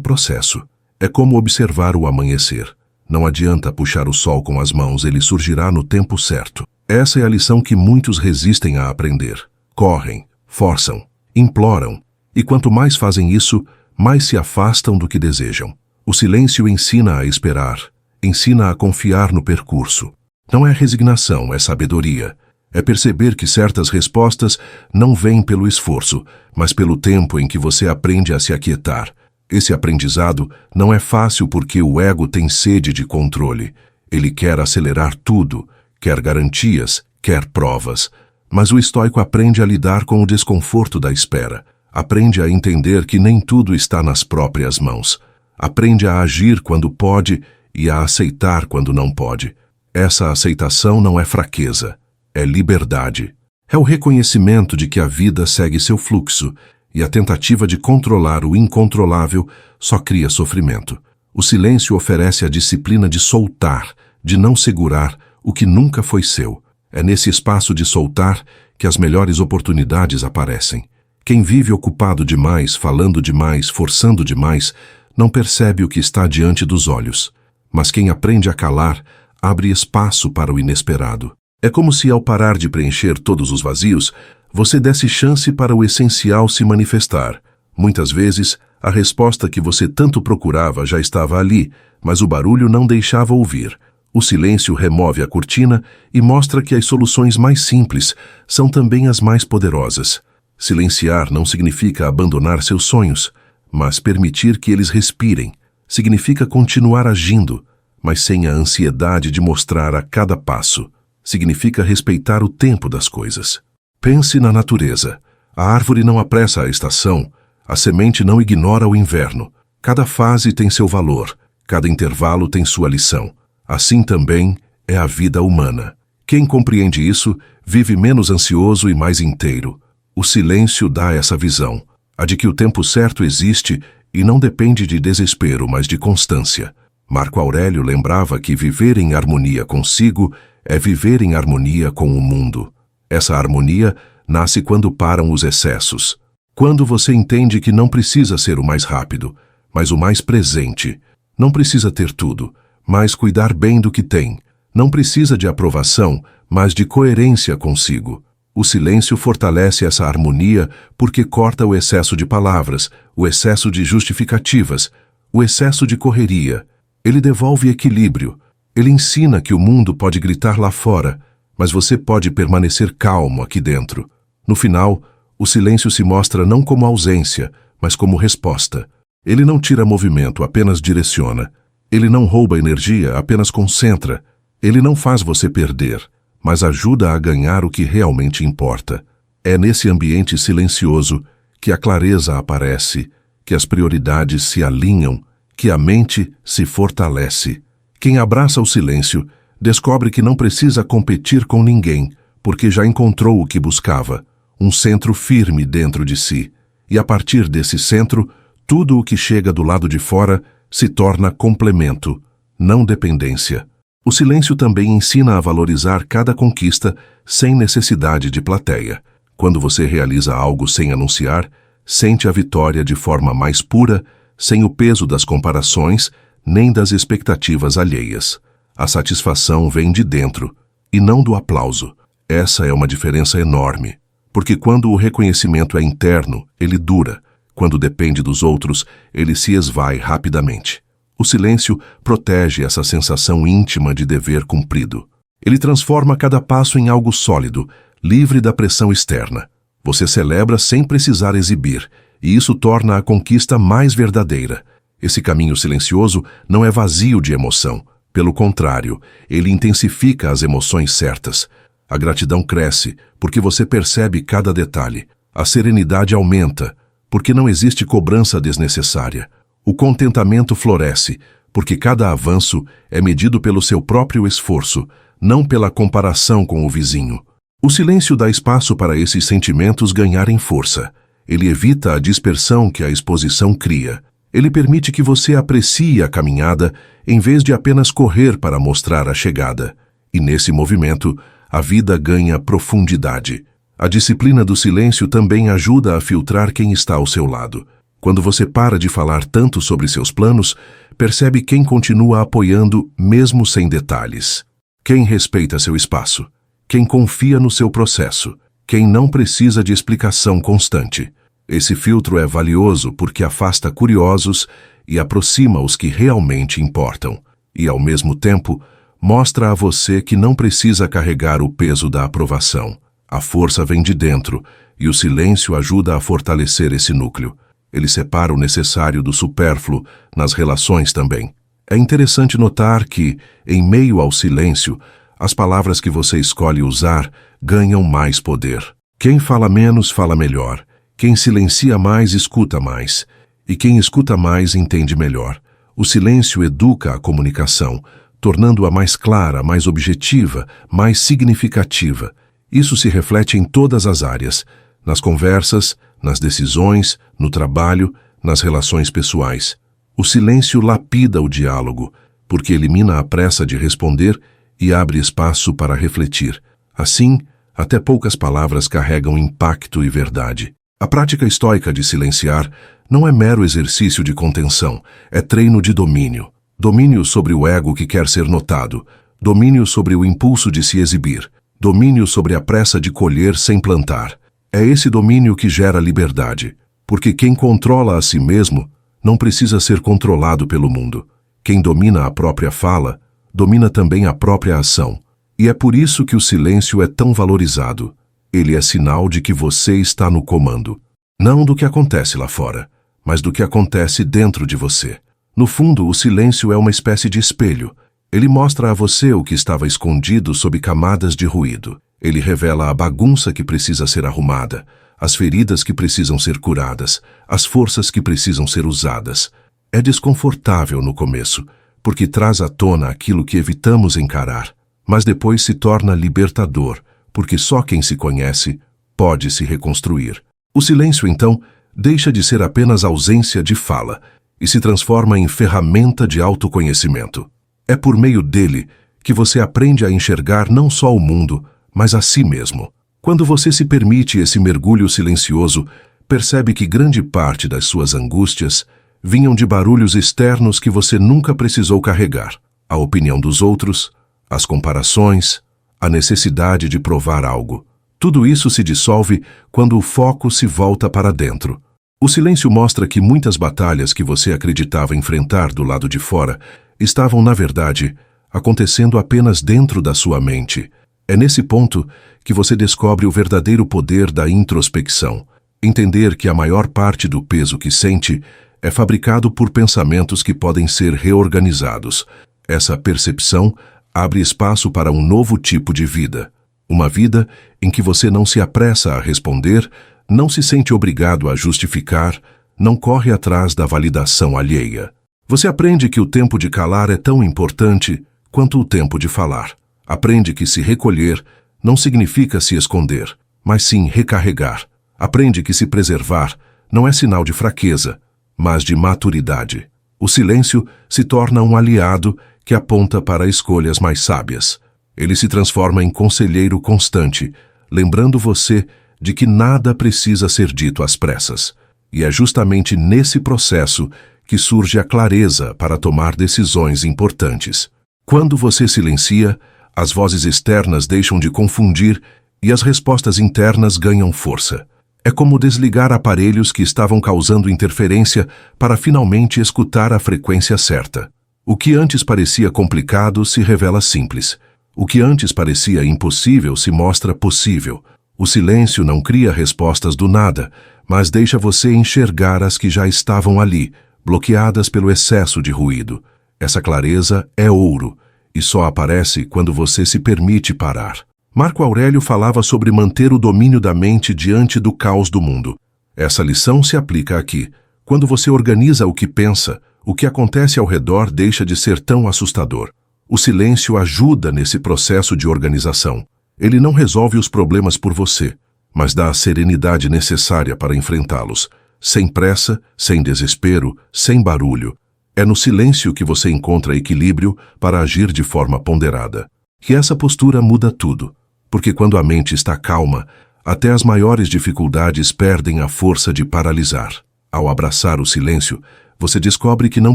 processo. É como observar o amanhecer. Não adianta puxar o sol com as mãos, ele surgirá no tempo certo. Essa é a lição que muitos resistem a aprender. Correm, forçam, imploram, e quanto mais fazem isso, mais se afastam do que desejam. O silêncio ensina a esperar, ensina a confiar no percurso. Não é resignação, é sabedoria. É perceber que certas respostas não vêm pelo esforço, mas pelo tempo em que você aprende a se aquietar. Esse aprendizado não é fácil porque o ego tem sede de controle. Ele quer acelerar tudo, quer garantias, quer provas. Mas o estoico aprende a lidar com o desconforto da espera. Aprende a entender que nem tudo está nas próprias mãos. Aprende a agir quando pode e a aceitar quando não pode. Essa aceitação não é fraqueza, é liberdade. É o reconhecimento de que a vida segue seu fluxo e a tentativa de controlar o incontrolável só cria sofrimento. O silêncio oferece a disciplina de soltar, de não segurar o que nunca foi seu. É nesse espaço de soltar que as melhores oportunidades aparecem. Quem vive ocupado demais, falando demais, forçando demais, não percebe o que está diante dos olhos. Mas quem aprende a calar, abre espaço para o inesperado. É como se, ao parar de preencher todos os vazios, você desse chance para o essencial se manifestar. Muitas vezes, a resposta que você tanto procurava já estava ali, mas o barulho não deixava ouvir. O silêncio remove a cortina e mostra que as soluções mais simples são também as mais poderosas. Silenciar não significa abandonar seus sonhos, mas permitir que eles respirem. Significa continuar agindo, mas sem a ansiedade de mostrar a cada passo. Significa respeitar o tempo das coisas. Pense na natureza. A árvore não apressa a estação, a semente não ignora o inverno. Cada fase tem seu valor, cada intervalo tem sua lição. Assim também é a vida humana. Quem compreende isso, vive menos ansioso e mais inteiro. O silêncio dá essa visão, a de que o tempo certo existe e não depende de desespero, mas de constância. Marco Aurélio lembrava que viver em harmonia consigo é viver em harmonia com o mundo. Essa harmonia nasce quando param os excessos. Quando você entende que não precisa ser o mais rápido, mas o mais presente. Não precisa ter tudo, mas cuidar bem do que tem. Não precisa de aprovação, mas de coerência consigo. O silêncio fortalece essa harmonia porque corta o excesso de palavras, o excesso de justificativas, o excesso de correria. Ele devolve equilíbrio. Ele ensina que o mundo pode gritar lá fora, mas você pode permanecer calmo aqui dentro. No final, o silêncio se mostra não como ausência, mas como resposta. Ele não tira movimento, apenas direciona. Ele não rouba energia, apenas concentra. Ele não faz você perder, mas ajuda a ganhar o que realmente importa. É nesse ambiente silencioso que a clareza aparece, que as prioridades se alinham, que a mente se fortalece. Quem abraça o silêncio descobre que não precisa competir com ninguém, porque já encontrou o que buscava, um centro firme dentro de si. E a partir desse centro, tudo o que chega do lado de fora se torna complemento, não dependência. O silêncio também ensina a valorizar cada conquista sem necessidade de plateia. Quando você realiza algo sem anunciar, sente a vitória de forma mais pura, sem o peso das comparações nem das expectativas alheias. A satisfação vem de dentro, e não do aplauso. Essa é uma diferença enorme, porque quando o reconhecimento é interno, ele dura. Quando depende dos outros, ele se esvai rapidamente. O silêncio protege essa sensação íntima de dever cumprido. Ele transforma cada passo em algo sólido, livre da pressão externa. Você celebra sem precisar exibir, e isso torna a conquista mais verdadeira. Esse caminho silencioso não é vazio de emoção. Pelo contrário, ele intensifica as emoções certas. A gratidão cresce, porque você percebe cada detalhe. A serenidade aumenta, porque não existe cobrança desnecessária. O contentamento floresce, porque cada avanço é medido pelo seu próprio esforço, não pela comparação com o vizinho. O silêncio dá espaço para esses sentimentos ganharem força. Ele evita a dispersão que a exposição cria. Ele permite que você aprecie a caminhada em vez de apenas correr para mostrar a chegada. E nesse movimento, a vida ganha profundidade. A disciplina do silêncio também ajuda a filtrar quem está ao seu lado. Quando você para de falar tanto sobre seus planos, percebe quem continua apoiando mesmo sem detalhes. Quem respeita seu espaço. Quem confia no seu processo. Quem não precisa de explicação constante. Esse filtro é valioso porque afasta curiosos e aproxima os que realmente importam. E, ao mesmo tempo, mostra a você que não precisa carregar o peso da aprovação. A força vem de dentro e o silêncio ajuda a fortalecer esse núcleo. Ele separa o necessário do supérfluo nas relações também. É interessante notar que, em meio ao silêncio, as palavras que você escolhe usar ganham mais poder. Quem fala menos fala melhor. Quem silencia mais escuta mais. E quem escuta mais entende melhor. O silêncio educa a comunicação, tornando-a mais clara, mais objetiva, mais significativa. Isso se reflete em todas as áreas, nas conversas, nas decisões, no trabalho, nas relações pessoais. O silêncio lapida o diálogo, porque elimina a pressa de responder e abre espaço para refletir. Assim, até poucas palavras carregam impacto e verdade. A prática estoica de silenciar não é mero exercício de contenção, é treino de domínio. Domínio sobre o ego que quer ser notado, domínio sobre o impulso de se exibir, domínio sobre a pressa de colher sem plantar. É esse domínio que gera liberdade, porque quem controla a si mesmo não precisa ser controlado pelo mundo. Quem domina a própria fala, domina também a própria ação. E é por isso que o silêncio é tão valorizado. Ele é sinal de que você está no comando. Não do que acontece lá fora, mas do que acontece dentro de você. No fundo, o silêncio é uma espécie de espelho. Ele mostra a você o que estava escondido sob camadas de ruído. Ele revela a bagunça que precisa ser arrumada, as feridas que precisam ser curadas, as forças que precisam ser usadas. É desconfortável no começo, porque traz à tona aquilo que evitamos encarar, mas depois se torna libertador, porque só quem se conhece pode se reconstruir. O silêncio, então, deixa de ser apenas ausência de fala e se transforma em ferramenta de autoconhecimento. É por meio dele que você aprende a enxergar não só o mundo, mas a si mesmo. Quando você se permite esse mergulho silencioso, percebe que grande parte das suas angústias vinham de barulhos externos que você nunca precisou carregar. A opinião dos outros, as comparações, a necessidade de provar algo. Tudo isso se dissolve quando o foco se volta para dentro. O silêncio mostra que muitas batalhas que você acreditava enfrentar do lado de fora estavam, na verdade, acontecendo apenas dentro da sua mente. É nesse ponto que você descobre o verdadeiro poder da introspecção. Entender que a maior parte do peso que sente é fabricado por pensamentos que podem ser reorganizados. Essa percepção abre espaço para um novo tipo de vida. Uma vida em que você não se apressa a responder, não se sente obrigado a justificar, não corre atrás da validação alheia. Você aprende que o tempo de calar é tão importante quanto o tempo de falar. Aprende que se recolher não significa se esconder, mas sim recarregar. Aprende que se preservar não é sinal de fraqueza, mas de maturidade. O silêncio se torna um aliado que aponta para escolhas mais sábias. Ele se transforma em conselheiro constante, lembrando você de que nada precisa ser dito às pressas. E é justamente nesse processo que surge a clareza para tomar decisões importantes. Quando você silencia, as vozes externas deixam de confundir e as respostas internas ganham força. É como desligar aparelhos que estavam causando interferência para finalmente escutar a frequência certa. O que antes parecia complicado se revela simples. O que antes parecia impossível se mostra possível. O silêncio não cria respostas do nada, mas deixa você enxergar as que já estavam ali, bloqueadas pelo excesso de ruído. Essa clareza é ouro, e só aparece quando você se permite parar. Marco Aurélio falava sobre manter o domínio da mente diante do caos do mundo. Essa lição se aplica aqui. Quando você organiza o que pensa, o que acontece ao redor deixa de ser tão assustador. O silêncio ajuda nesse processo de organização. Ele não resolve os problemas por você, mas dá a serenidade necessária para enfrentá-los. sem pressa, sem desespero, sem barulho. É no silêncio que você encontra equilíbrio para agir de forma ponderada. E essa postura muda tudo, porque quando a mente está calma, até as maiores dificuldades perdem a força de paralisar. Ao abraçar o silêncio, você descobre que não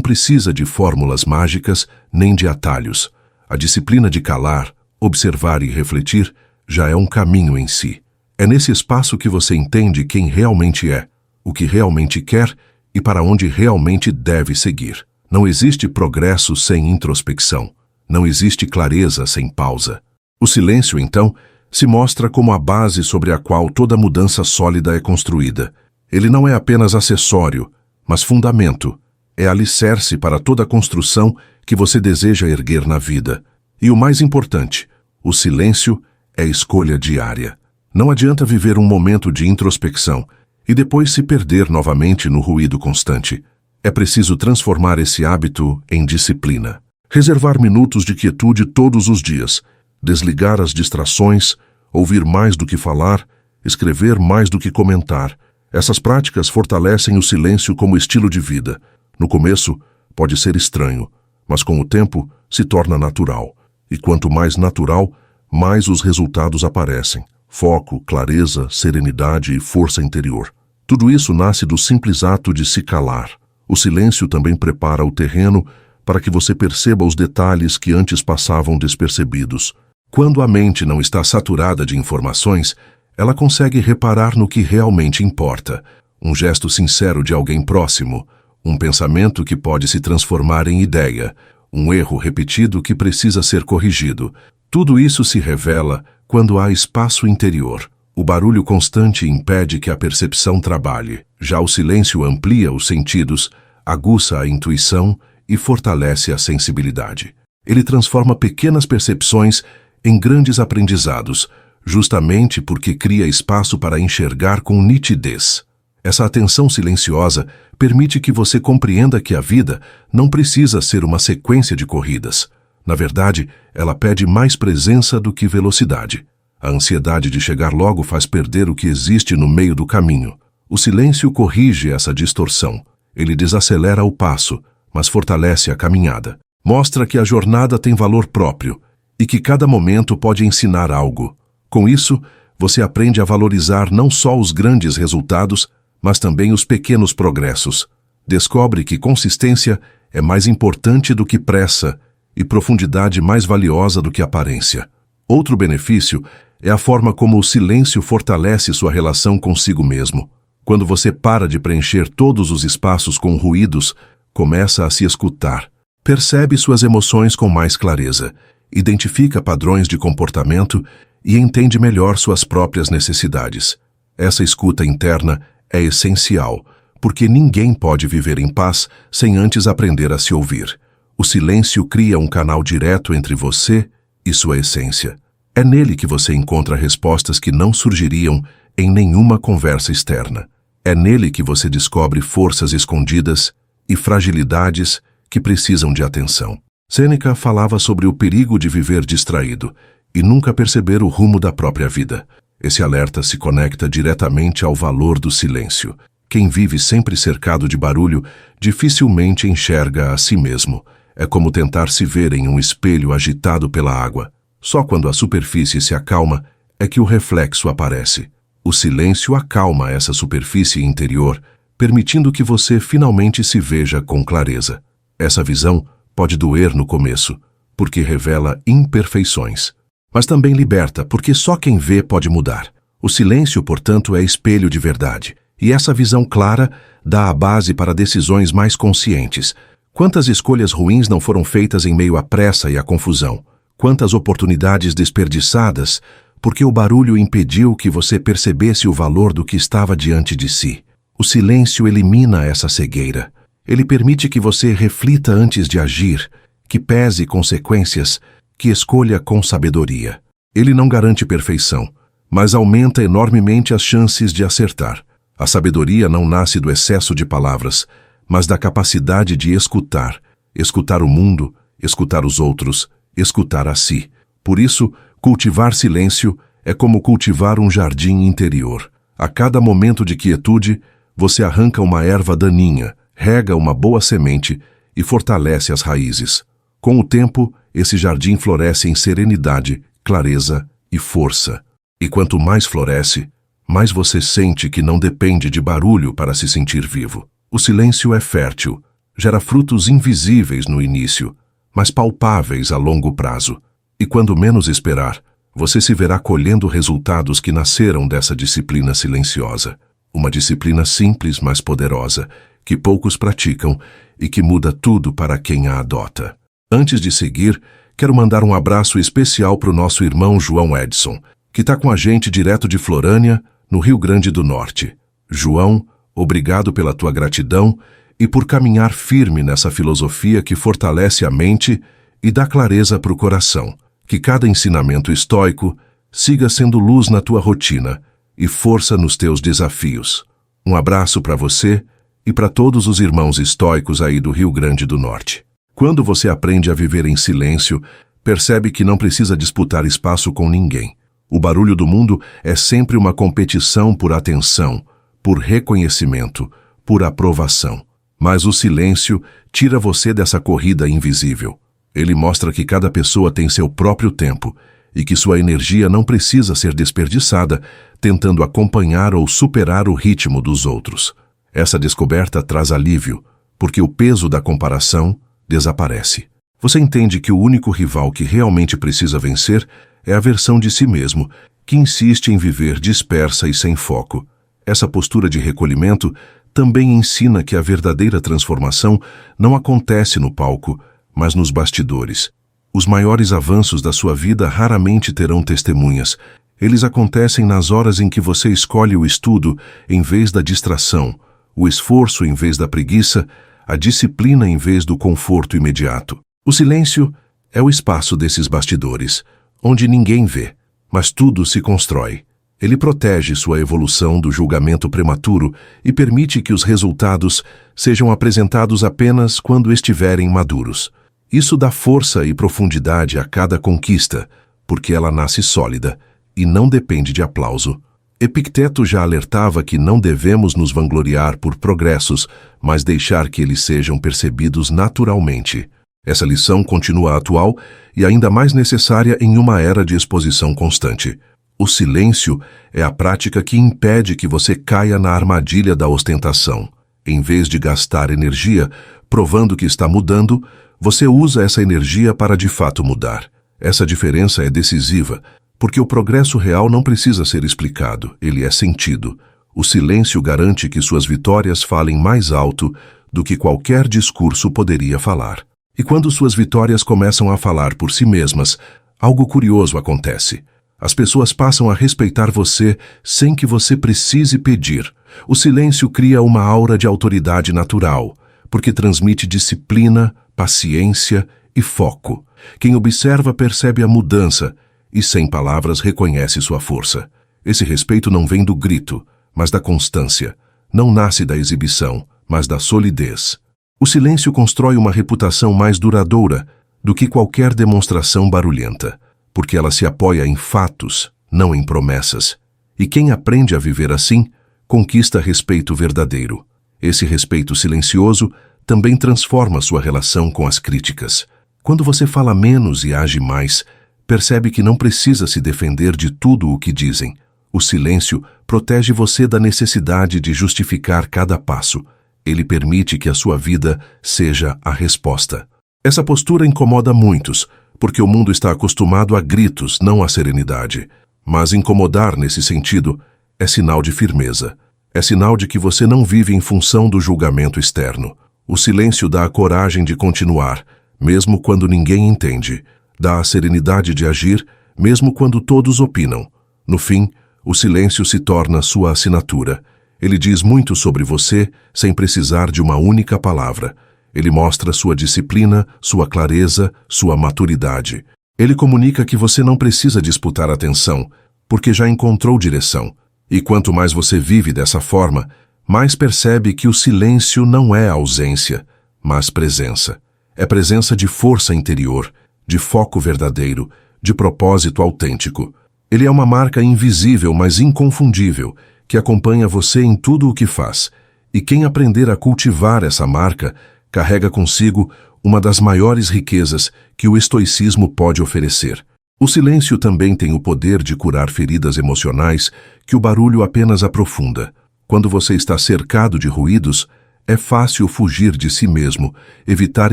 precisa de fórmulas mágicas nem de atalhos. A disciplina de calar, observar e refletir já é um caminho em si. É nesse espaço que você entende quem realmente é, o que realmente quer e para onde realmente deve seguir. Não existe progresso sem introspecção. Não existe clareza sem pausa. O silêncio, então, se mostra como a base sobre a qual toda mudança sólida é construída. Ele não é apenas acessório, mas fundamento. É alicerce para toda a construção que você deseja erguer na vida. E o mais importante, o silêncio é escolha diária. Não adianta viver um momento de introspecção e depois se perder novamente no ruído constante. É preciso transformar esse hábito em disciplina. Reservar minutos de quietude todos os dias, desligar as distrações, ouvir mais do que falar, escrever mais do que comentar. Essas práticas fortalecem o silêncio como estilo de vida. No começo, pode ser estranho, mas com o tempo se torna natural. E quanto mais natural, mais os resultados aparecem. Foco, clareza, serenidade e força interior. Tudo isso nasce do simples ato de se calar. O silêncio também prepara o terreno para que você perceba os detalhes que antes passavam despercebidos. Quando a mente não está saturada de informações, ela consegue reparar no que realmente importa. Um gesto sincero de alguém próximo, um pensamento que pode se transformar em ideia, um erro repetido que precisa ser corrigido. Tudo isso se revela quando há espaço interior. O barulho constante impede que a percepção trabalhe. Já o silêncio amplia os sentidos, aguça a intuição e fortalece a sensibilidade. Ele transforma pequenas percepções em grandes aprendizados, justamente porque cria espaço para enxergar com nitidez. Essa atenção silenciosa permite que você compreenda que a vida não precisa ser uma sequência de corridas. Na verdade, ela pede mais presença do que velocidade. A ansiedade de chegar logo faz perder o que existe no meio do caminho. O silêncio corrige essa distorção. Ele desacelera o passo, mas fortalece a caminhada. Mostra que a jornada tem valor próprio e que cada momento pode ensinar algo. Com isso, você aprende a valorizar não só os grandes resultados, mas também os pequenos progressos. Descobre que consistência é mais importante do que pressa e profundidade mais valiosa do que aparência. Outro benefício é a forma como o silêncio fortalece sua relação consigo mesmo. Quando você para de preencher todos os espaços com ruídos, começa a se escutar. Percebe suas emoções com mais clareza, identifica padrões de comportamento e entende melhor suas próprias necessidades. Essa escuta interna é essencial, porque ninguém pode viver em paz sem antes aprender a se ouvir. O silêncio cria um canal direto entre você e sua essência. É nele que você encontra respostas que não surgiriam em nenhuma conversa externa. É nele que você descobre forças escondidas e fragilidades que precisam de atenção. Sêneca falava sobre o perigo de viver distraído e nunca perceber o rumo da própria vida. Esse alerta se conecta diretamente ao valor do silêncio. Quem vive sempre cercado de barulho dificilmente enxerga a si mesmo. É como tentar se ver em um espelho agitado pela água. Só quando a superfície se acalma é que o reflexo aparece. O silêncio acalma essa superfície interior, permitindo que você finalmente se veja com clareza. Essa visão pode doer no começo, porque revela imperfeições. Mas também liberta, porque só quem vê pode mudar. O silêncio, portanto, é espelho de verdade. E essa visão clara dá a base para decisões mais conscientes. Quantas escolhas ruins não foram feitas em meio à pressa e à confusão? Quantas oportunidades desperdiçadas, porque o barulho impediu que você percebesse o valor do que estava diante de si. O silêncio elimina essa cegueira. Ele permite que você reflita antes de agir, que pese consequências, que escolha com sabedoria. Ele não garante perfeição, mas aumenta enormemente as chances de acertar. A sabedoria não nasce do excesso de palavras, mas da capacidade de escutar. Escutar o mundo, escutar os outros, escutar a si. Por isso, cultivar silêncio é como cultivar um jardim interior. A cada momento de quietude, Você arranca uma erva daninha, rega uma boa semente e fortalece as raízes. Com o tempo, esse jardim floresce em serenidade, clareza e força. E quanto mais floresce, mais você sente que não depende de barulho para se sentir vivo. O silêncio é fértil, gera frutos invisíveis no início, mas palpáveis a longo prazo. E quando menos esperar, você se verá colhendo resultados que nasceram dessa disciplina silenciosa. Uma disciplina simples, mas poderosa, que poucos praticam e que muda tudo para quem a adota. Antes de seguir, quero mandar um abraço especial para o nosso irmão João Edson, que está com a gente direto de Florânia, no Rio Grande do Norte. João, obrigado pela tua gratidão e por caminhar firme nessa filosofia que fortalece a mente e dá clareza para o coração. Que cada ensinamento estoico siga sendo luz na tua rotina e força nos teus desafios. Um abraço para você e para todos os irmãos estoicos aí do Rio Grande do Norte. Quando você aprende a viver em silêncio, percebe que não precisa disputar espaço com ninguém. O barulho do mundo é sempre uma competição por atenção, por reconhecimento, por aprovação. Mas o silêncio tira você dessa corrida invisível. Ele mostra que cada pessoa tem seu próprio tempo e que sua energia não precisa ser desperdiçada tentando acompanhar ou superar o ritmo dos outros. Essa descoberta traz alívio, porque o peso da comparação desaparece. Você entende que o único rival que realmente precisa vencer é a versão de si mesmo, que insiste em viver dispersa e sem foco. Essa postura de recolhimento também ensina que a verdadeira transformação não acontece no palco, mas nos bastidores. Os maiores avanços da sua vida raramente terão testemunhas. Eles acontecem nas horas em que você escolhe o estudo em vez da distração, o esforço em vez da preguiça, a disciplina em vez do conforto imediato. O silêncio é o espaço desses bastidores, onde ninguém vê, mas tudo se constrói. Ele protege sua evolução do julgamento prematuro e permite que os resultados sejam apresentados apenas quando estiverem maduros. Isso dá força e profundidade a cada conquista, porque ela nasce sólida e não depende de aplauso. Epicteto já alertava que não devemos nos vangloriar por progressos, mas deixar que eles sejam percebidos naturalmente. Essa lição continua atual e ainda mais necessária em uma era de exposição constante. O silêncio é a prática que impede que você caia na armadilha da ostentação. Em vez de gastar energia provando que está mudando, você usa essa energia para de fato mudar. Essa diferença é decisiva, porque o progresso real não precisa ser explicado, ele é sentido. O silêncio garante que suas vitórias falem mais alto do que qualquer discurso poderia falar. E quando suas vitórias começam a falar por si mesmas, algo curioso acontece. As pessoas passam a respeitar você sem que você precise pedir. O silêncio cria uma aura de autoridade natural, porque transmite disciplina, paciência e foco. Quem observa percebe a mudança e, sem palavras, reconhece sua força. Esse respeito não vem do grito, mas da constância. Não nasce da exibição, mas da solidez. O silêncio constrói uma reputação mais duradoura do que qualquer demonstração barulhenta, porque ela se apoia em fatos, não em promessas. E quem aprende a viver assim, conquista respeito verdadeiro. Esse respeito silencioso também transforma sua relação com as críticas. Quando você fala menos e age mais, percebe que não precisa se defender de tudo o que dizem. O silêncio protege você da necessidade de justificar cada passo. Ele permite que a sua vida seja a resposta. Essa postura incomoda muitos, porque o mundo está acostumado a gritos, não a serenidade. Mas incomodar nesse sentido é sinal de firmeza. É sinal de que você não vive em função do julgamento externo. O silêncio dá a coragem de continuar, mesmo quando ninguém entende. Dá a serenidade de agir, mesmo quando todos opinam. No fim, o silêncio se torna sua assinatura. Ele diz muito sobre você sem precisar de uma única palavra. Ele mostra sua disciplina, sua clareza, sua maturidade. Ele comunica que você não precisa disputar atenção, porque já encontrou direção. E quanto mais você vive dessa forma, mais percebe que o silêncio não é ausência, mas presença. É presença de força interior, de foco verdadeiro, de propósito autêntico. Ele é uma marca invisível, mas inconfundível, que acompanha você em tudo o que faz E quem aprender a cultivar essa marca, carrega consigo uma das maiores riquezas que o estoicismo pode oferecer. O silêncio também tem o poder de curar feridas emocionais que o barulho apenas aprofunda. Quando você está cercado de ruídos, é fácil fugir de si mesmo, evitar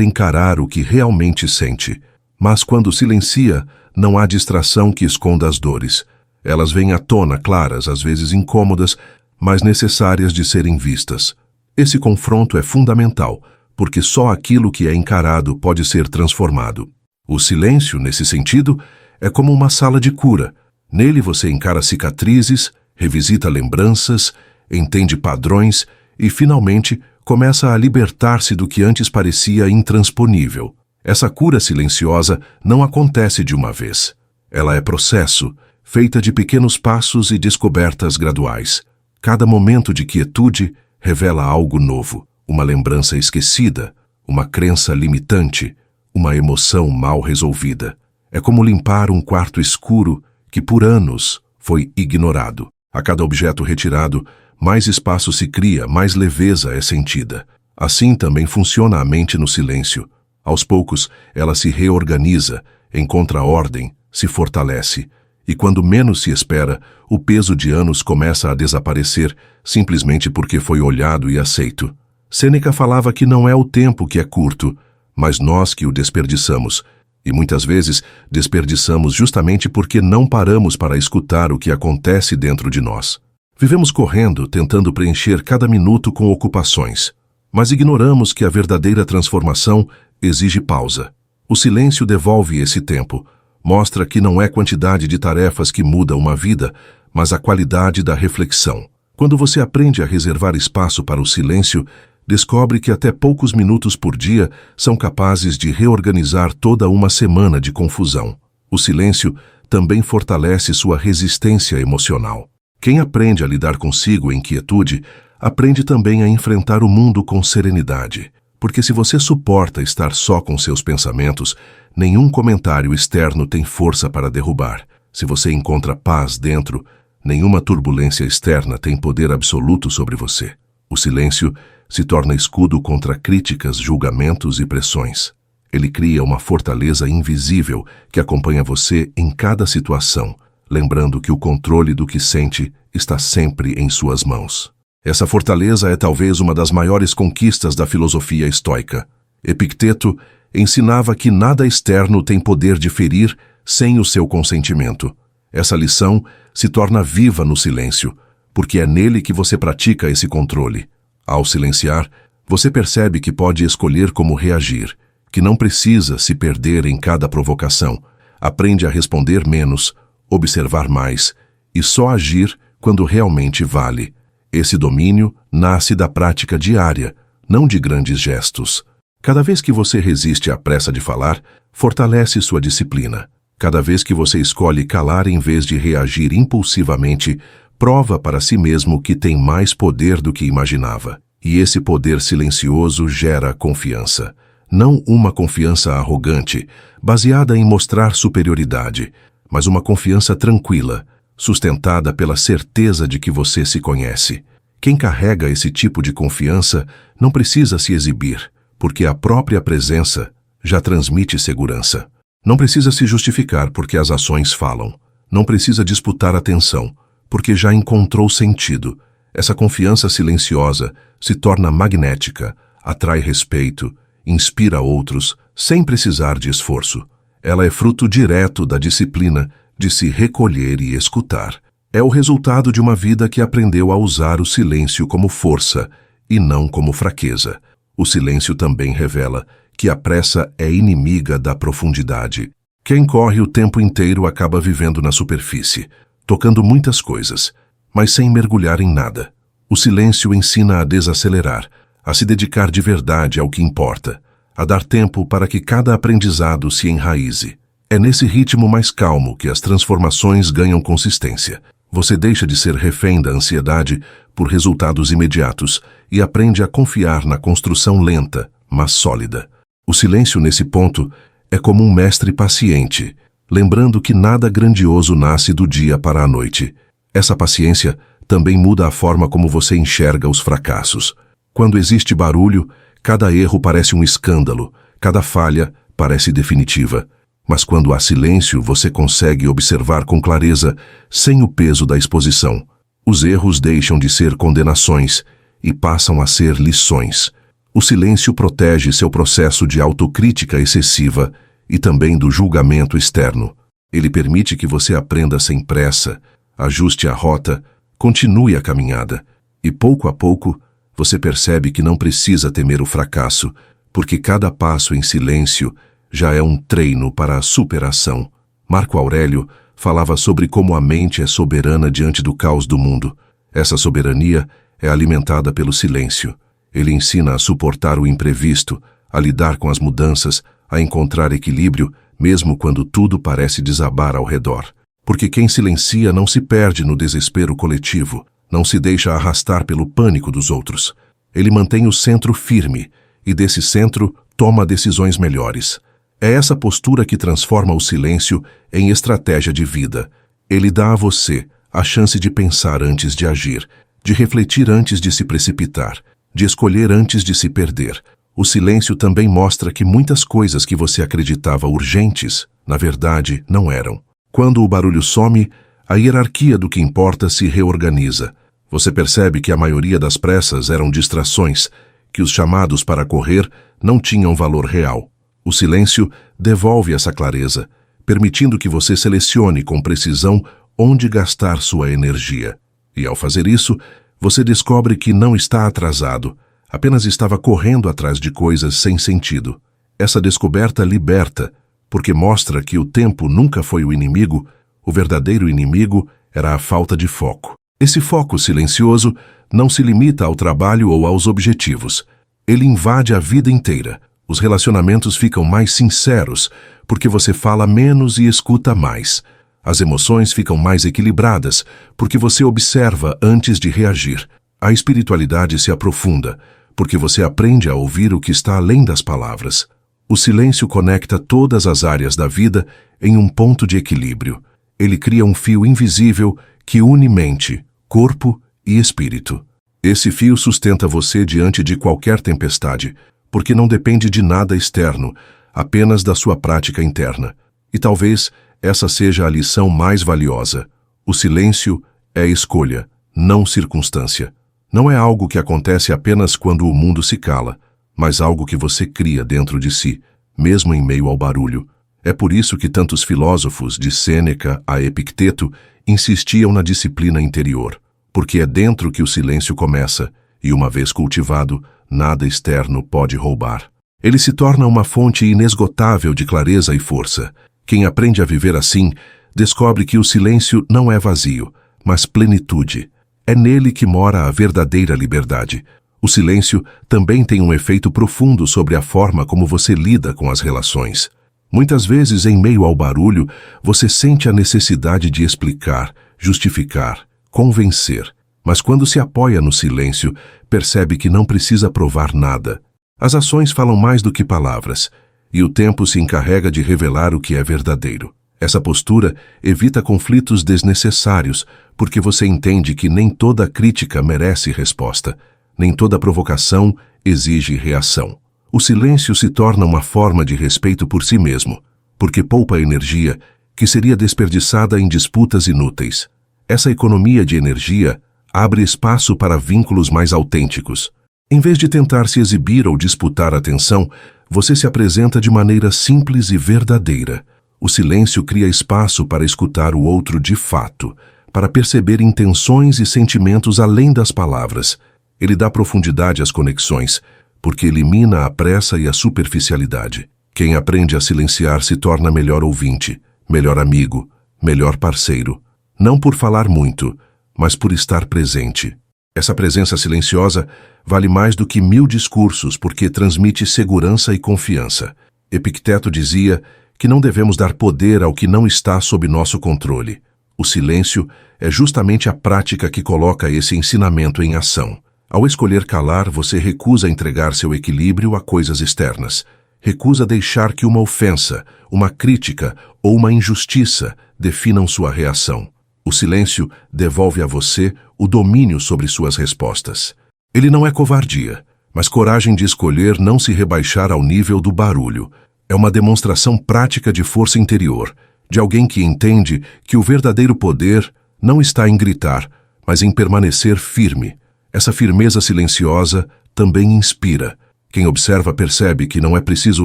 encarar o que realmente sente. Mas quando silencia, não há distração que esconda as dores. Elas vêm à tona claras, às vezes incômodas, mas necessárias de serem vistas. Esse confronto é fundamental, porque só aquilo que é encarado pode ser transformado. O silêncio, nesse sentido, é como uma sala de cura. Nele você encara cicatrizes, revisita lembranças, entende padrões e, finalmente, começa a libertar-se do que antes parecia intransponível. Essa cura silenciosa não acontece de uma vez. Ela é processo, feita de pequenos passos e descobertas graduais. Cada momento de quietude revela algo novo, uma lembrança esquecida, uma crença limitante, uma emoção mal resolvida. É como limpar um quarto escuro que por anos foi ignorado. A cada objeto retirado, mais espaço se cria, mais leveza é sentida. Assim também funciona a mente no silêncio. Aos poucos, ela se reorganiza, encontra ordem, se fortalece. E quando menos se espera, o peso de anos começa a desaparecer, simplesmente porque foi olhado e aceito. Sêneca falava que não é o tempo que é curto, mas nós que o desperdiçamos. E muitas vezes desperdiçamos justamente porque não paramos para escutar o que acontece dentro de nós. Vivemos correndo, tentando preencher cada minuto com ocupações, mas ignoramos que a verdadeira transformação exige pausa. O silêncio devolve esse tempo, mostra que não é quantidade de tarefas que muda uma vida, mas a qualidade da reflexão. Quando você aprende a reservar espaço para o silêncio, descobre que até poucos minutos por dia são capazes de reorganizar toda uma semana de confusão. O silêncio também fortalece sua resistência emocional. Quem aprende a lidar consigo em quietude, aprende também a enfrentar o mundo com serenidade. Porque se você suporta estar só com seus pensamentos, nenhum comentário externo tem força para derrubar. Se você encontra paz dentro, nenhuma turbulência externa tem poder absoluto sobre você. O silêncio se torna escudo contra críticas, julgamentos e pressões. Ele cria uma fortaleza invisível que acompanha você em cada situação, lembrando que o controle do que sente está sempre em suas mãos. Essa fortaleza é talvez uma das maiores conquistas da filosofia estoica. Epicteto ensinava que nada externo tem poder de ferir sem o seu consentimento. Essa lição se torna viva no silêncio, porque é nele que você pratica esse controle. Ao silenciar, você percebe que pode escolher como reagir, que não precisa se perder em cada provocação. Aprende a responder menos, observar mais e só agir quando realmente vale. Esse domínio nasce da prática diária, não de grandes gestos. Cada vez que você resiste à pressa de falar, fortalece sua disciplina. Cada vez que você escolhe calar em vez de reagir impulsivamente, prova para si mesmo que tem mais poder do que imaginava. E esse poder silencioso gera confiança. Não uma confiança arrogante, baseada em mostrar superioridade, mas uma confiança tranquila, sustentada pela certeza de que você se conhece. Quem carrega esse tipo de confiança não precisa se exibir, porque a própria presença já transmite segurança. Não precisa se justificar porque as ações falam. Não precisa disputar atenção, porque já encontrou sentido. Essa confiança silenciosa se torna magnética, atrai respeito, inspira outros, sem precisar de esforço. Ela é fruto direto da disciplina de se recolher e escutar. É o resultado de uma vida que aprendeu a usar o silêncio como força e não como fraqueza. O silêncio também revela que a pressa é inimiga da profundidade. Quem corre o tempo inteiro acaba vivendo na superfície, tocando muitas coisas, mas sem mergulhar em nada. O silêncio ensina a desacelerar, a se dedicar de verdade ao que importa, a dar tempo para que cada aprendizado se enraize. É nesse ritmo mais calmo que as transformações ganham consistência. Você deixa de ser refém da ansiedade por resultados imediatos e aprende a confiar na construção lenta, mas sólida. O silêncio nesse ponto é como um mestre paciente, lembrando que nada grandioso nasce do dia para a noite. Essa paciência também muda a forma como você enxerga os fracassos. Quando existe barulho, cada erro parece um escândalo, cada falha parece definitiva. Mas quando há silêncio, você consegue observar com clareza, sem o peso da exposição. Os erros deixam de ser condenações e passam a ser lições. O silêncio protege seu processo de autocrítica excessiva e também do julgamento externo. Ele permite que você aprenda sem pressa, ajuste a rota, continue a caminhada. E pouco a pouco, você percebe que não precisa temer o fracasso, porque cada passo em silêncio já é um treino para a superação. Marco Aurélio falava sobre como a mente é soberana diante do caos do mundo. Essa soberania é alimentada pelo silêncio. Ele ensina a suportar o imprevisto, a lidar com as mudanças, a encontrar equilíbrio, mesmo quando tudo parece desabar ao redor. Porque quem silencia não se perde no desespero coletivo, não se deixa arrastar pelo pânico dos outros. Ele mantém o centro firme e desse centro toma decisões melhores. É essa postura que transforma o silêncio em estratégia de vida. Ele dá a você a chance de pensar antes de agir, de refletir antes de se precipitar, de escolher antes de se perder. O silêncio também mostra que muitas coisas que você acreditava urgentes, na verdade, não eram. Quando o barulho some, a hierarquia do que importa se reorganiza. Você percebe que a maioria das pressas eram distrações, que os chamados para correr não tinham valor real. O silêncio devolve essa clareza, permitindo que você selecione com precisão onde gastar sua energia. E ao fazer isso, você descobre que não está atrasado, apenas estava correndo atrás de coisas sem sentido. Essa descoberta liberta, porque mostra que o tempo nunca foi o inimigo, o verdadeiro inimigo era a falta de foco. Esse foco silencioso não se limita ao trabalho ou aos objetivos. Ele invade a vida inteira. Os relacionamentos ficam mais sinceros, porque você fala menos e escuta mais. As emoções ficam mais equilibradas, porque você observa antes de reagir. A espiritualidade se aprofunda, porque você aprende a ouvir o que está além das palavras. O silêncio conecta todas as áreas da vida em um ponto de equilíbrio. Ele cria um fio invisível que une mente, corpo e espírito. Esse fio sustenta você diante de qualquer tempestade, porque não depende de nada externo, apenas da sua prática interna. E talvez essa seja a lição mais valiosa. O silêncio é escolha, não circunstância. Não é algo que acontece apenas quando o mundo se cala, mas algo que você cria dentro de si, mesmo em meio ao barulho. É por isso que tantos filósofos, de Sêneca a Epicteto, insistiam na disciplina interior, porque é dentro que o silêncio começa, e uma vez cultivado, nada externo pode roubar. Ele se torna uma fonte inesgotável de clareza e força. Quem aprende a viver assim, descobre que o silêncio não é vazio, mas plenitude. É nele que mora a verdadeira liberdade. O silêncio também tem um efeito profundo sobre a forma como você lida com as relações. Muitas vezes, em meio ao barulho, você sente a necessidade de explicar, justificar, convencer. Mas quando se apoia no silêncio, percebe que não precisa provar nada. As ações falam mais do que palavras, e o tempo se encarrega de revelar o que é verdadeiro. Essa postura evita conflitos desnecessários, porque você entende que nem toda crítica merece resposta, nem toda provocação exige reação. O silêncio se torna uma forma de respeito por si mesmo, porque poupa energia que seria desperdiçada em disputas inúteis. Essa economia de energia abre espaço para vínculos mais autênticos. Em vez de tentar se exibir ou disputar atenção, você se apresenta de maneira simples e verdadeira. O silêncio cria espaço para escutar o outro de fato, para perceber intenções e sentimentos além das palavras. Ele dá profundidade às conexões, porque elimina a pressa e a superficialidade. Quem aprende a silenciar se torna melhor ouvinte, melhor amigo, melhor parceiro. Não por falar muito, mas por estar presente. Essa presença silenciosa vale mais do que 1000 discursos, porque transmite segurança e confiança. Epicteto dizia que não devemos dar poder ao que não está sob nosso controle. O silêncio é justamente a prática que coloca esse ensinamento em ação. Ao escolher calar, você recusa entregar seu equilíbrio a coisas externas. Recusa deixar que uma ofensa, uma crítica ou uma injustiça definam sua reação. O silêncio devolve a você o domínio sobre suas respostas. Ele não é covardia, mas coragem de escolher não se rebaixar ao nível do barulho. É uma demonstração prática de força interior, de alguém que entende que o verdadeiro poder não está em gritar, mas em permanecer firme. Essa firmeza silenciosa também inspira. Quem observa percebe que não é preciso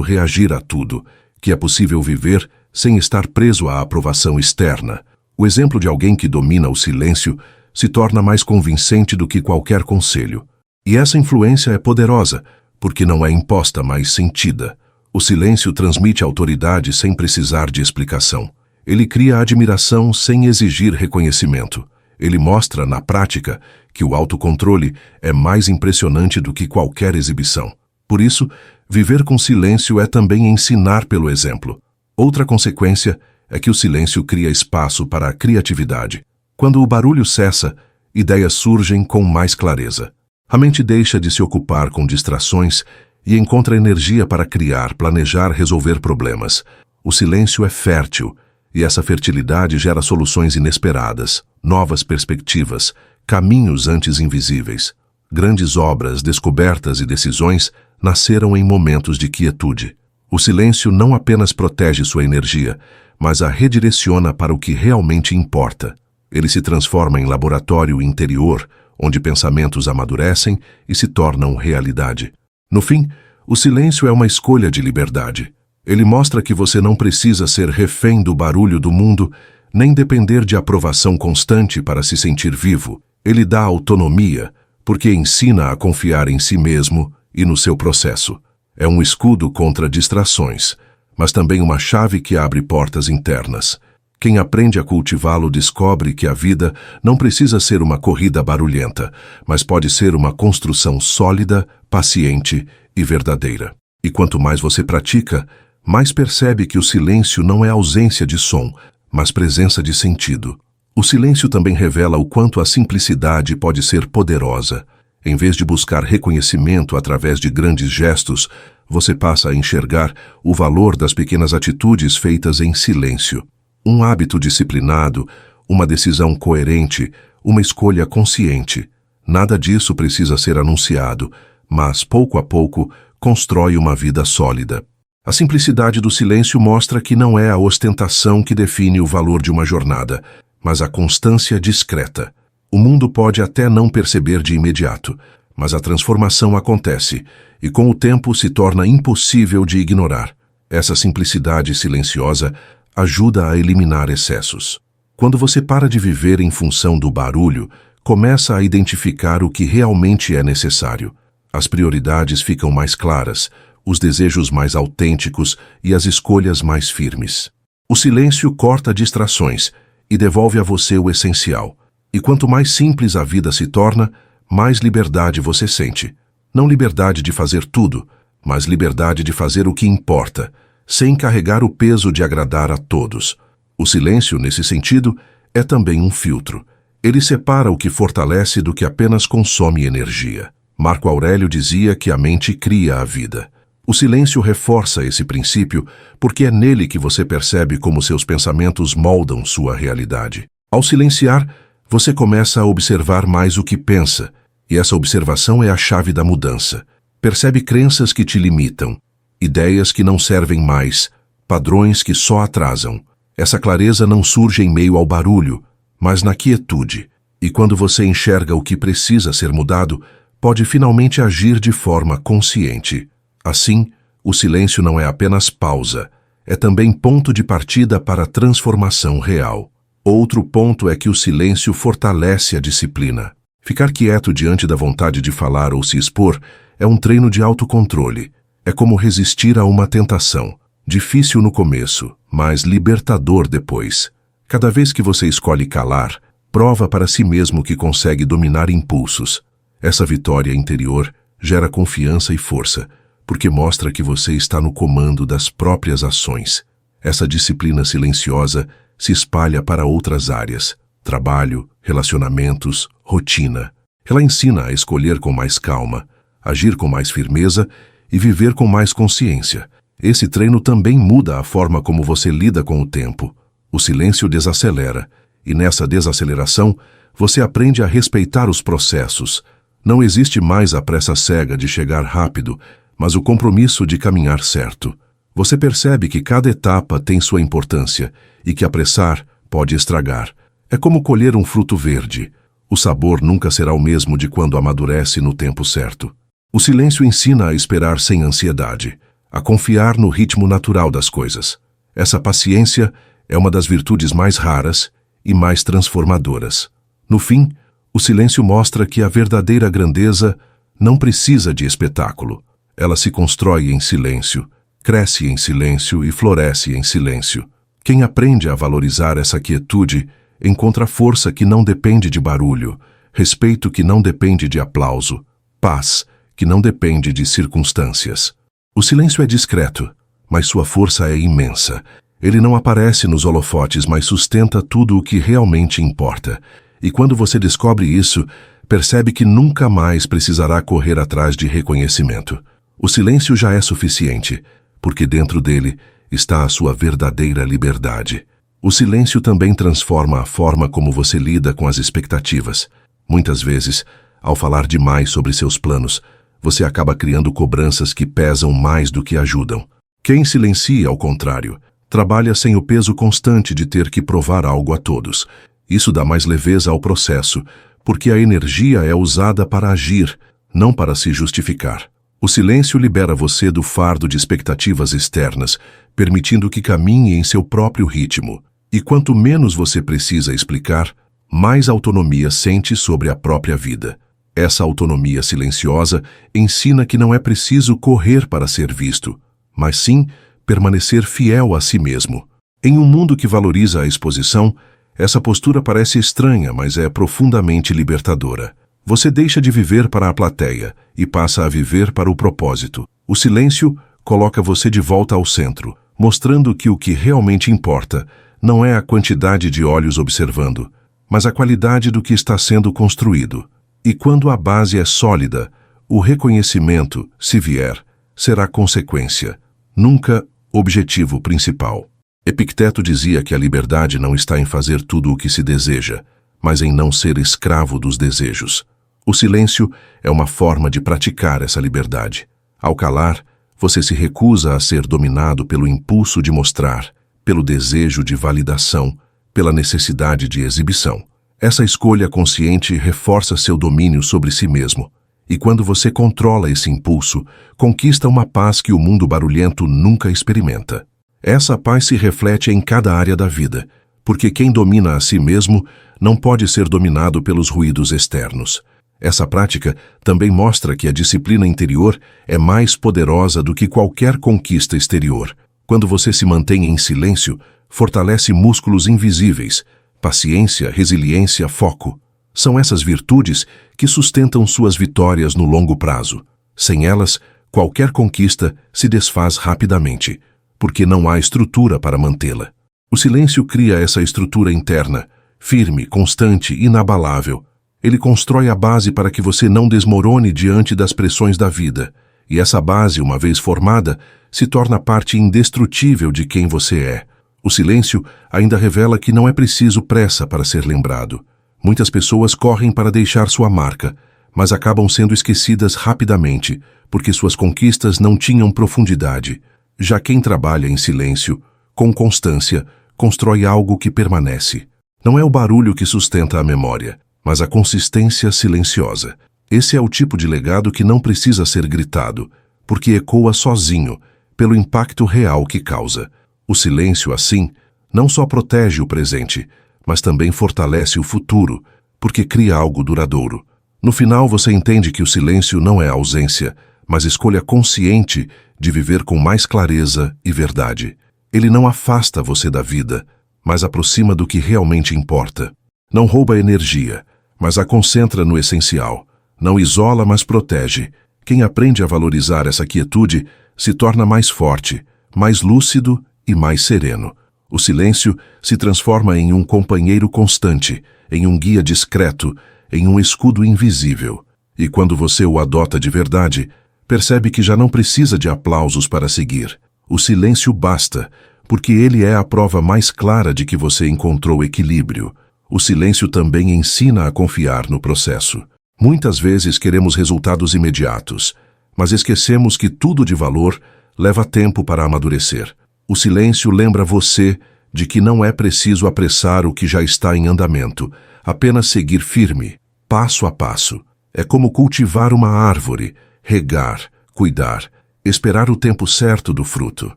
reagir a tudo, que é possível viver sem estar preso à aprovação externa. O exemplo de alguém que domina o silêncio se torna mais convincente do que qualquer conselho. E essa influência é poderosa, porque não é imposta, mas sentida. O silêncio transmite autoridade sem precisar de explicação. Ele cria admiração sem exigir reconhecimento. Ele mostra, na prática, que o autocontrole é mais impressionante do que qualquer exibição. Por isso, viver com silêncio é também ensinar pelo exemplo. Outra consequência é que o silêncio cria espaço para a criatividade. Quando o barulho cessa, ideias surgem com mais clareza. A mente deixa de se ocupar com distrações e encontra energia para criar, planejar, resolver problemas. O silêncio é fértil, e essa fertilidade gera soluções inesperadas, novas perspectivas, caminhos antes invisíveis. Grandes obras, descobertas e decisões nasceram em momentos de quietude. O silêncio não apenas protege sua energia, mas a redireciona para o que realmente importa. Ele se transforma em laboratório interior, onde pensamentos amadurecem e se tornam realidade. No fim, o silêncio é uma escolha de liberdade. Ele mostra que você não precisa ser refém do barulho do mundo, nem depender de aprovação constante para se sentir vivo. Ele dá autonomia, porque ensina a confiar em si mesmo e no seu processo. É um escudo contra distrações, mas também uma chave que abre portas internas. Quem aprende a cultivá-lo descobre que a vida não precisa ser uma corrida barulhenta, mas pode ser uma construção sólida, paciente e verdadeira. E quanto mais você pratica, mais percebe que o silêncio não é ausência de som, mas presença de sentido. O silêncio também revela o quanto a simplicidade pode ser poderosa. Em vez de buscar reconhecimento através de grandes gestos, você passa a enxergar o valor das pequenas atitudes feitas em silêncio. Um hábito disciplinado, uma decisão coerente, uma escolha consciente. Nada disso precisa ser anunciado, mas, pouco a pouco, constrói uma vida sólida. A simplicidade do silêncio mostra que não é a ostentação que define o valor de uma jornada, mas a constância discreta. O mundo pode até não perceber de imediato, mas a transformação acontece, e com o tempo se torna impossível de ignorar. Essa simplicidade silenciosa ajuda a eliminar excessos. Quando você para de viver em função do barulho, começa a identificar o que realmente é necessário. As prioridades ficam mais claras, os desejos mais autênticos e as escolhas mais firmes. O silêncio corta distrações e devolve a você o essencial. E quanto mais simples a vida se torna, mais liberdade você sente. Não liberdade de fazer tudo, mas liberdade de fazer o que importa, sem carregar o peso de agradar a todos. O silêncio, nesse sentido, é também um filtro. Ele separa o que fortalece do que apenas consome energia. Marco Aurélio dizia que a mente cria a vida. O silêncio reforça esse princípio porque é nele que você percebe como seus pensamentos moldam sua realidade. Ao silenciar, você começa a observar mais o que pensa, e essa observação é a chave da mudança. Percebe crenças que te limitam, ideias que não servem mais, padrões que só atrasam. Essa clareza não surge em meio ao barulho, mas na quietude. E quando você enxerga o que precisa ser mudado, pode finalmente agir de forma consciente. Assim, o silêncio não é apenas pausa, é também ponto de partida para a transformação real. Outro ponto é que o silêncio fortalece a disciplina. Ficar quieto diante da vontade de falar ou se expor é um treino de autocontrole. É como resistir a uma tentação. Difícil no começo, mas libertador depois. Cada vez que você escolhe calar, prova para si mesmo que consegue dominar impulsos. Essa vitória interior gera confiança e força, porque mostra que você está no comando das próprias ações. Essa disciplina silenciosa se espalha para outras áreas: trabalho, relacionamentos, rotina. Ela ensina a escolher com mais calma, agir com mais firmeza e viver com mais consciência. Esse treino também muda a forma como você lida com o tempo. O silêncio desacelera, e nessa desaceleração, você aprende a respeitar os processos. Não existe mais a pressa cega de chegar rápido, mas o compromisso de caminhar certo. Você percebe que cada etapa tem sua importância e que apressar pode estragar. É como colher um fruto verde. O sabor nunca será o mesmo de quando amadurece no tempo certo. O silêncio ensina a esperar sem ansiedade, a confiar no ritmo natural das coisas. Essa paciência é uma das virtudes mais raras e mais transformadoras. No fim, o silêncio mostra que a verdadeira grandeza não precisa de espetáculo. Ela se constrói em silêncio, cresce em silêncio e floresce em silêncio. Quem aprende a valorizar essa quietude encontra força que não depende de barulho, respeito que não depende de aplauso, paz que não depende de circunstâncias. O silêncio é discreto, mas sua força é imensa. Ele não aparece nos holofotes, mas sustenta tudo o que realmente importa. E quando você descobre isso, percebe que nunca mais precisará correr atrás de reconhecimento. O silêncio já é suficiente, porque dentro dele está a sua verdadeira liberdade. O silêncio também transforma a forma como você lida com as expectativas. Muitas vezes, ao falar demais sobre seus planos, você acaba criando cobranças que pesam mais do que ajudam. Quem silencia, ao contrário, trabalha sem o peso constante de ter que provar algo a todos. Isso dá mais leveza ao processo, porque a energia é usada para agir, não para se justificar. O silêncio libera você do fardo de expectativas externas, permitindo que caminhe em seu próprio ritmo. E quanto menos você precisa explicar, mais autonomia sente sobre a própria vida. Essa autonomia silenciosa ensina que não é preciso correr para ser visto, mas sim permanecer fiel a si mesmo. Em um mundo que valoriza a exposição, essa postura parece estranha, mas é profundamente libertadora. Você deixa de viver para a plateia e passa a viver para o propósito. O silêncio coloca você de volta ao centro, mostrando que o que realmente importa não é a quantidade de olhos observando, mas a qualidade do que está sendo construído. E quando a base é sólida, o reconhecimento, se vier, será consequência, nunca objetivo principal. Epicteto dizia que a liberdade não está em fazer tudo o que se deseja, mas em não ser escravo dos desejos. O silêncio é uma forma de praticar essa liberdade. Ao calar, você se recusa a ser dominado pelo impulso de mostrar, pelo desejo de validação, pela necessidade de exibição. Essa escolha consciente reforça seu domínio sobre si mesmo. E quando você controla esse impulso, conquista uma paz que o mundo barulhento nunca experimenta. Essa paz se reflete em cada área da vida, porque quem domina a si mesmo não pode ser dominado pelos ruídos externos. Essa prática também mostra que a disciplina interior é mais poderosa do que qualquer conquista exterior. Quando você se mantém em silêncio, fortalece músculos invisíveis, paciência, resiliência, foco. São essas virtudes que sustentam suas vitórias no longo prazo. Sem elas, qualquer conquista se desfaz rapidamente, porque não há estrutura para mantê-la. O silêncio cria essa estrutura interna, firme, constante, inabalável. Ele constrói a base para que você não desmorone diante das pressões da vida. E essa base, uma vez formada, se torna parte indestrutível de quem você é. O silêncio ainda revela que não é preciso pressa para ser lembrado. Muitas pessoas correm para deixar sua marca, mas acabam sendo esquecidas rapidamente, porque suas conquistas não tinham profundidade. Já quem trabalha em silêncio, com constância, constrói algo que permanece. Não é o barulho que sustenta a memória, mas a consistência silenciosa. Esse é o tipo de legado que não precisa ser gritado, porque ecoa sozinho, pelo impacto real que causa. O silêncio, assim, não só protege o presente, mas também fortalece o futuro, porque cria algo duradouro. No final, você entende que o silêncio não é ausência, mas escolha consciente de viver com mais clareza e verdade. Ele não afasta você da vida, mas aproxima do que realmente importa. Não rouba energia, mas a concentra no essencial. Não isola, mas protege. Quem aprende a valorizar essa quietude se torna mais forte, mais lúcido e mais sereno. O silêncio se transforma em um companheiro constante, em um guia discreto, em um escudo invisível. E quando você o adota de verdade, percebe que já não precisa de aplausos para seguir. O silêncio basta, porque ele é a prova mais clara de que você encontrou equilíbrio. O silêncio também ensina a confiar no processo. Muitas vezes queremos resultados imediatos, mas esquecemos que tudo de valor leva tempo para amadurecer. O silêncio lembra você de que não é preciso apressar o que já está em andamento, apenas seguir firme, passo a passo. É como cultivar uma árvore, regar, cuidar, esperar o tempo certo do fruto.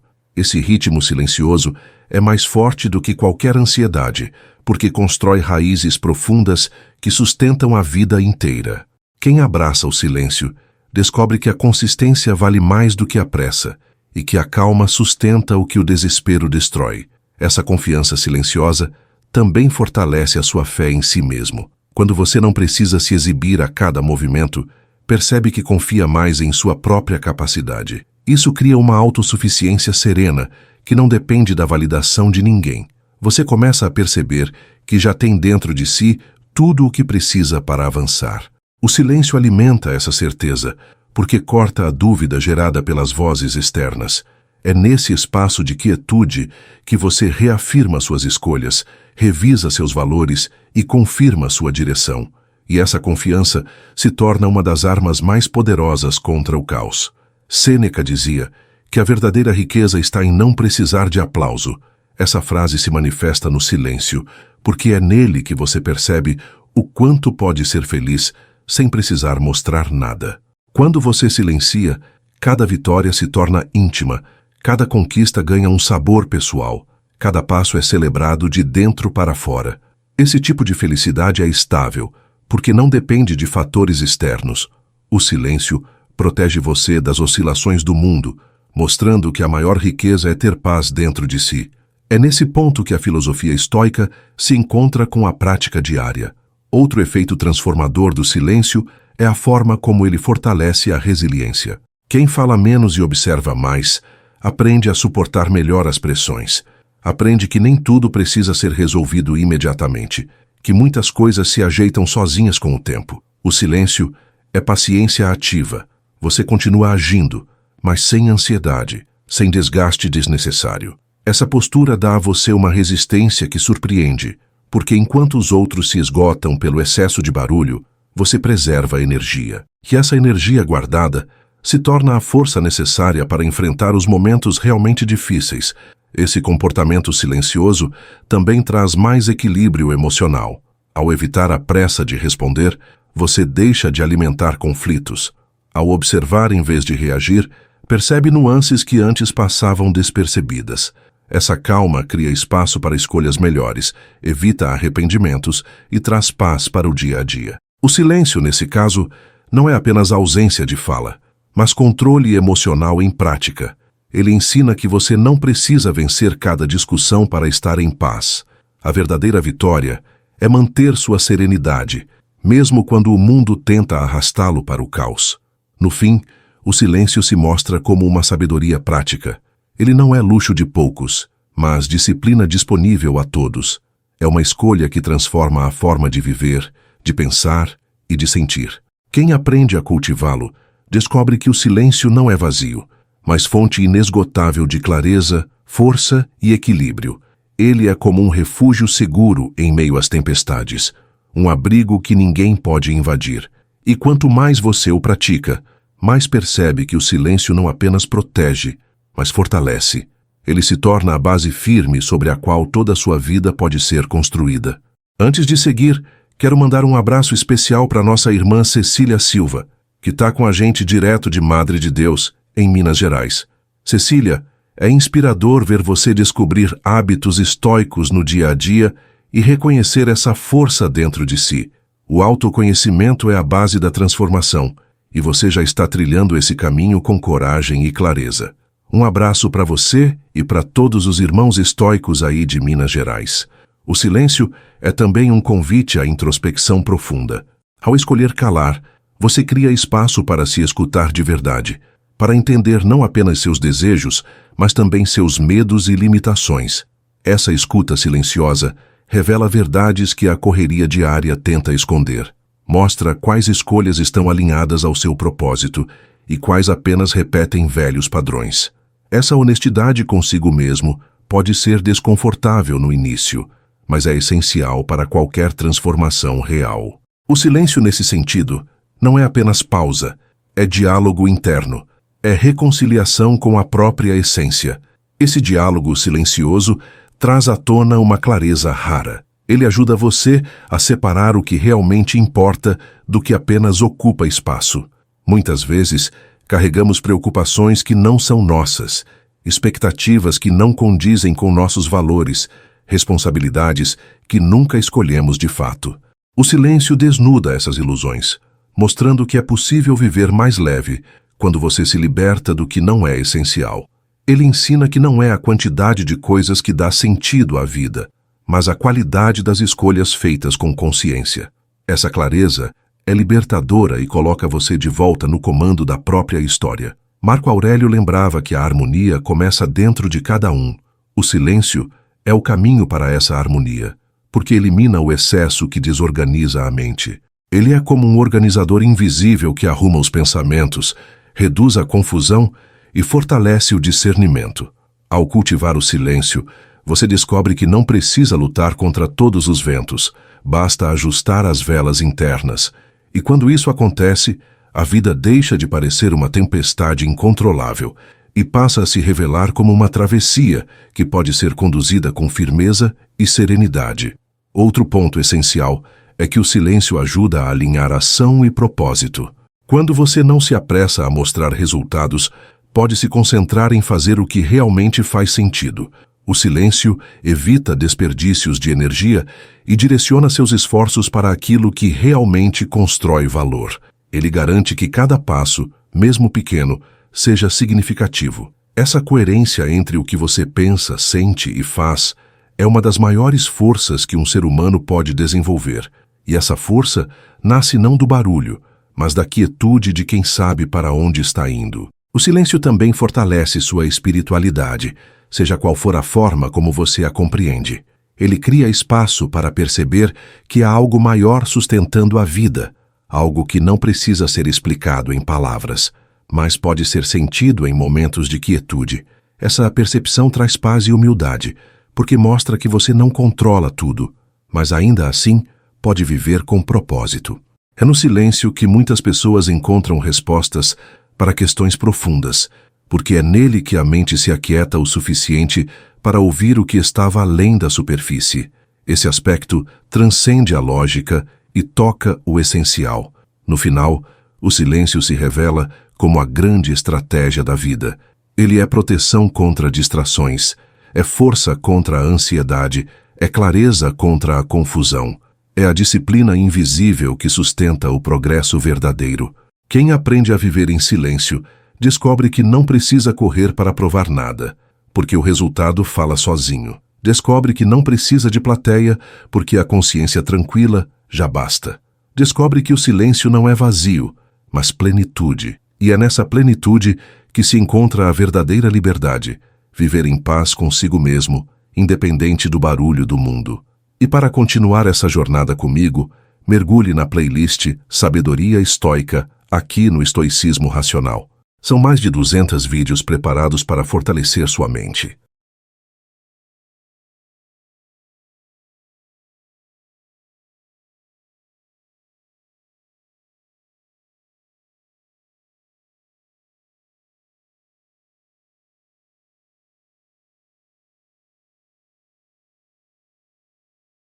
Esse ritmo silencioso é mais forte do que qualquer ansiedade, porque constrói raízes profundas que sustentam a vida inteira. Quem abraça o silêncio descobre que a consistência vale mais do que a pressa e que a calma sustenta o que o desespero destrói. Essa confiança silenciosa também fortalece a sua fé em si mesmo. Quando você não precisa se exibir a cada movimento, percebe que confia mais em sua própria capacidade. Isso cria uma autossuficiência serena que não depende da validação de ninguém. Você começa a perceber que já tem dentro de si tudo o que precisa para avançar. O silêncio alimenta essa certeza, porque corta a dúvida gerada pelas vozes externas. É nesse espaço de quietude que você reafirma suas escolhas, revisa seus valores e confirma sua direção. E essa confiança se torna uma das armas mais poderosas contra o caos. Sêneca dizia que a verdadeira riqueza está em não precisar de aplauso. Essa frase se manifesta no silêncio, porque é nele que você percebe o quanto pode ser feliz sem precisar mostrar nada. Quando você silencia, cada vitória se torna íntima, cada conquista ganha um sabor pessoal, cada passo é celebrado de dentro para fora. Esse tipo de felicidade é estável, porque não depende de fatores externos. O silêncio protege você das oscilações do mundo, mostrando que a maior riqueza é ter paz dentro de si. É nesse ponto que a filosofia estoica se encontra com a prática diária. Outro efeito transformador do silêncio é a forma como ele fortalece a resiliência. Quem fala menos e observa mais, aprende a suportar melhor as pressões. Aprende que nem tudo precisa ser resolvido imediatamente, que muitas coisas se ajeitam sozinhas com o tempo. O silêncio é paciência ativa. Você continua agindo, mas sem ansiedade, sem desgaste desnecessário. Essa postura dá a você uma resistência que surpreende, porque enquanto os outros se esgotam pelo excesso de barulho, você preserva a energia. E essa energia guardada se torna a força necessária para enfrentar os momentos realmente difíceis. Esse comportamento silencioso também traz mais equilíbrio emocional. Ao evitar a pressa de responder, você deixa de alimentar conflitos. Ao observar em vez de reagir, percebe nuances que antes passavam despercebidas. Essa calma cria espaço para escolhas melhores, evita arrependimentos e traz paz para o dia a dia. O silêncio, nesse caso, não é apenas ausência de fala, mas controle emocional em prática. Ele ensina que você não precisa vencer cada discussão para estar em paz. A verdadeira vitória é manter sua serenidade, mesmo quando o mundo tenta arrastá-lo para o caos. No fim, o silêncio se mostra como uma sabedoria prática. Ele não é luxo de poucos, mas disciplina disponível a todos. É uma escolha que transforma a forma de viver, de pensar e de sentir. Quem aprende a cultivá-lo, descobre que o silêncio não é vazio, mas fonte inesgotável de clareza, força e equilíbrio. Ele é como um refúgio seguro em meio às tempestades, um abrigo que ninguém pode invadir. E quanto mais você o pratica, mais percebe que o silêncio não apenas protege, mas fortalece. Ele se torna a base firme sobre a qual toda a sua vida pode ser construída. Antes de seguir, quero mandar um abraço especial para nossa irmã Cecília Silva, que está com a gente direto de Madre de Deus, em Minas Gerais. Cecília, é inspirador ver você descobrir hábitos estoicos no dia a dia e reconhecer essa força dentro de si. O autoconhecimento é a base da transformação, e você já está trilhando esse caminho com coragem e clareza. Um abraço para você e para todos os irmãos estoicos aí de Minas Gerais. O silêncio é também um convite à introspecção profunda. Ao escolher calar, você cria espaço para se escutar de verdade, para entender não apenas seus desejos, mas também seus medos e limitações. Essa escuta silenciosa revela verdades que a correria diária tenta esconder. Mostra quais escolhas estão alinhadas ao seu propósito e quais apenas repetem velhos padrões. Essa honestidade consigo mesmo pode ser desconfortável no início, mas é essencial para qualquer transformação real. O silêncio, nesse sentido, não é apenas pausa, é diálogo interno, é reconciliação com a própria essência. Esse diálogo silencioso traz à tona uma clareza rara. Ele ajuda você a separar o que realmente importa do que apenas ocupa espaço. Muitas vezes, carregamos preocupações que não são nossas, expectativas que não condizem com nossos valores, responsabilidades que nunca escolhemos de fato. O silêncio desnuda essas ilusões, mostrando que é possível viver mais leve quando você se liberta do que não é essencial. Ele ensina que não é a quantidade de coisas que dá sentido à vida, mas a qualidade das escolhas feitas com consciência. Essa clareza é libertadora e coloca você de volta no comando da própria história. Marco Aurélio lembrava que a harmonia começa dentro de cada um. O silêncio é o caminho para essa harmonia, porque elimina o excesso que desorganiza a mente. Ele é como um organizador invisível que arruma os pensamentos, reduz a confusão e fortalece o discernimento. Ao cultivar o silêncio, você descobre que não precisa lutar contra todos os ventos, basta ajustar as velas internas. E quando isso acontece, a vida deixa de parecer uma tempestade incontrolável e passa a se revelar como uma travessia que pode ser conduzida com firmeza e serenidade. Outro ponto essencial é que o silêncio ajuda a alinhar ação e propósito. Quando você não se apressa a mostrar resultados, pode se concentrar em fazer o que realmente faz sentido. O silêncio evita desperdícios de energia e direciona seus esforços para aquilo que realmente constrói valor. Ele garante que cada passo, mesmo pequeno, seja significativo. Essa coerência entre o que você pensa, sente e faz é uma das maiores forças que um ser humano pode desenvolver. E essa força nasce não do barulho, mas da quietude de quem sabe para onde está indo. O silêncio também fortalece sua espiritualidade, seja qual for a forma como você a compreende. Ele cria espaço para perceber que há algo maior sustentando a vida, algo que não precisa ser explicado em palavras, mas pode ser sentido em momentos de quietude. Essa percepção traz paz e humildade, porque mostra que você não controla tudo, mas ainda assim pode viver com propósito. É no silêncio que muitas pessoas encontram respostas para questões profundas, porque é nele que a mente se aquieta o suficiente para ouvir o que estava além da superfície. Esse aspecto transcende a lógica e toca o essencial. No final, o silêncio se revela como a grande estratégia da vida. Ele é proteção contra distrações, é força contra a ansiedade, é clareza contra a confusão. É a disciplina invisível que sustenta o progresso verdadeiro. Quem aprende a viver em silêncio descobre que não precisa correr para provar nada, porque o resultado fala sozinho. Descobre que não precisa de plateia, porque a consciência tranquila já basta. Descobre que o silêncio não é vazio, mas plenitude. E é nessa plenitude que se encontra a verdadeira liberdade, viver em paz consigo mesmo, independente do barulho do mundo. E para continuar essa jornada comigo, mergulhe na playlist Sabedoria Estoica, aqui no Estoicismo Racional. São mais de 200 vídeos preparados para fortalecer sua mente.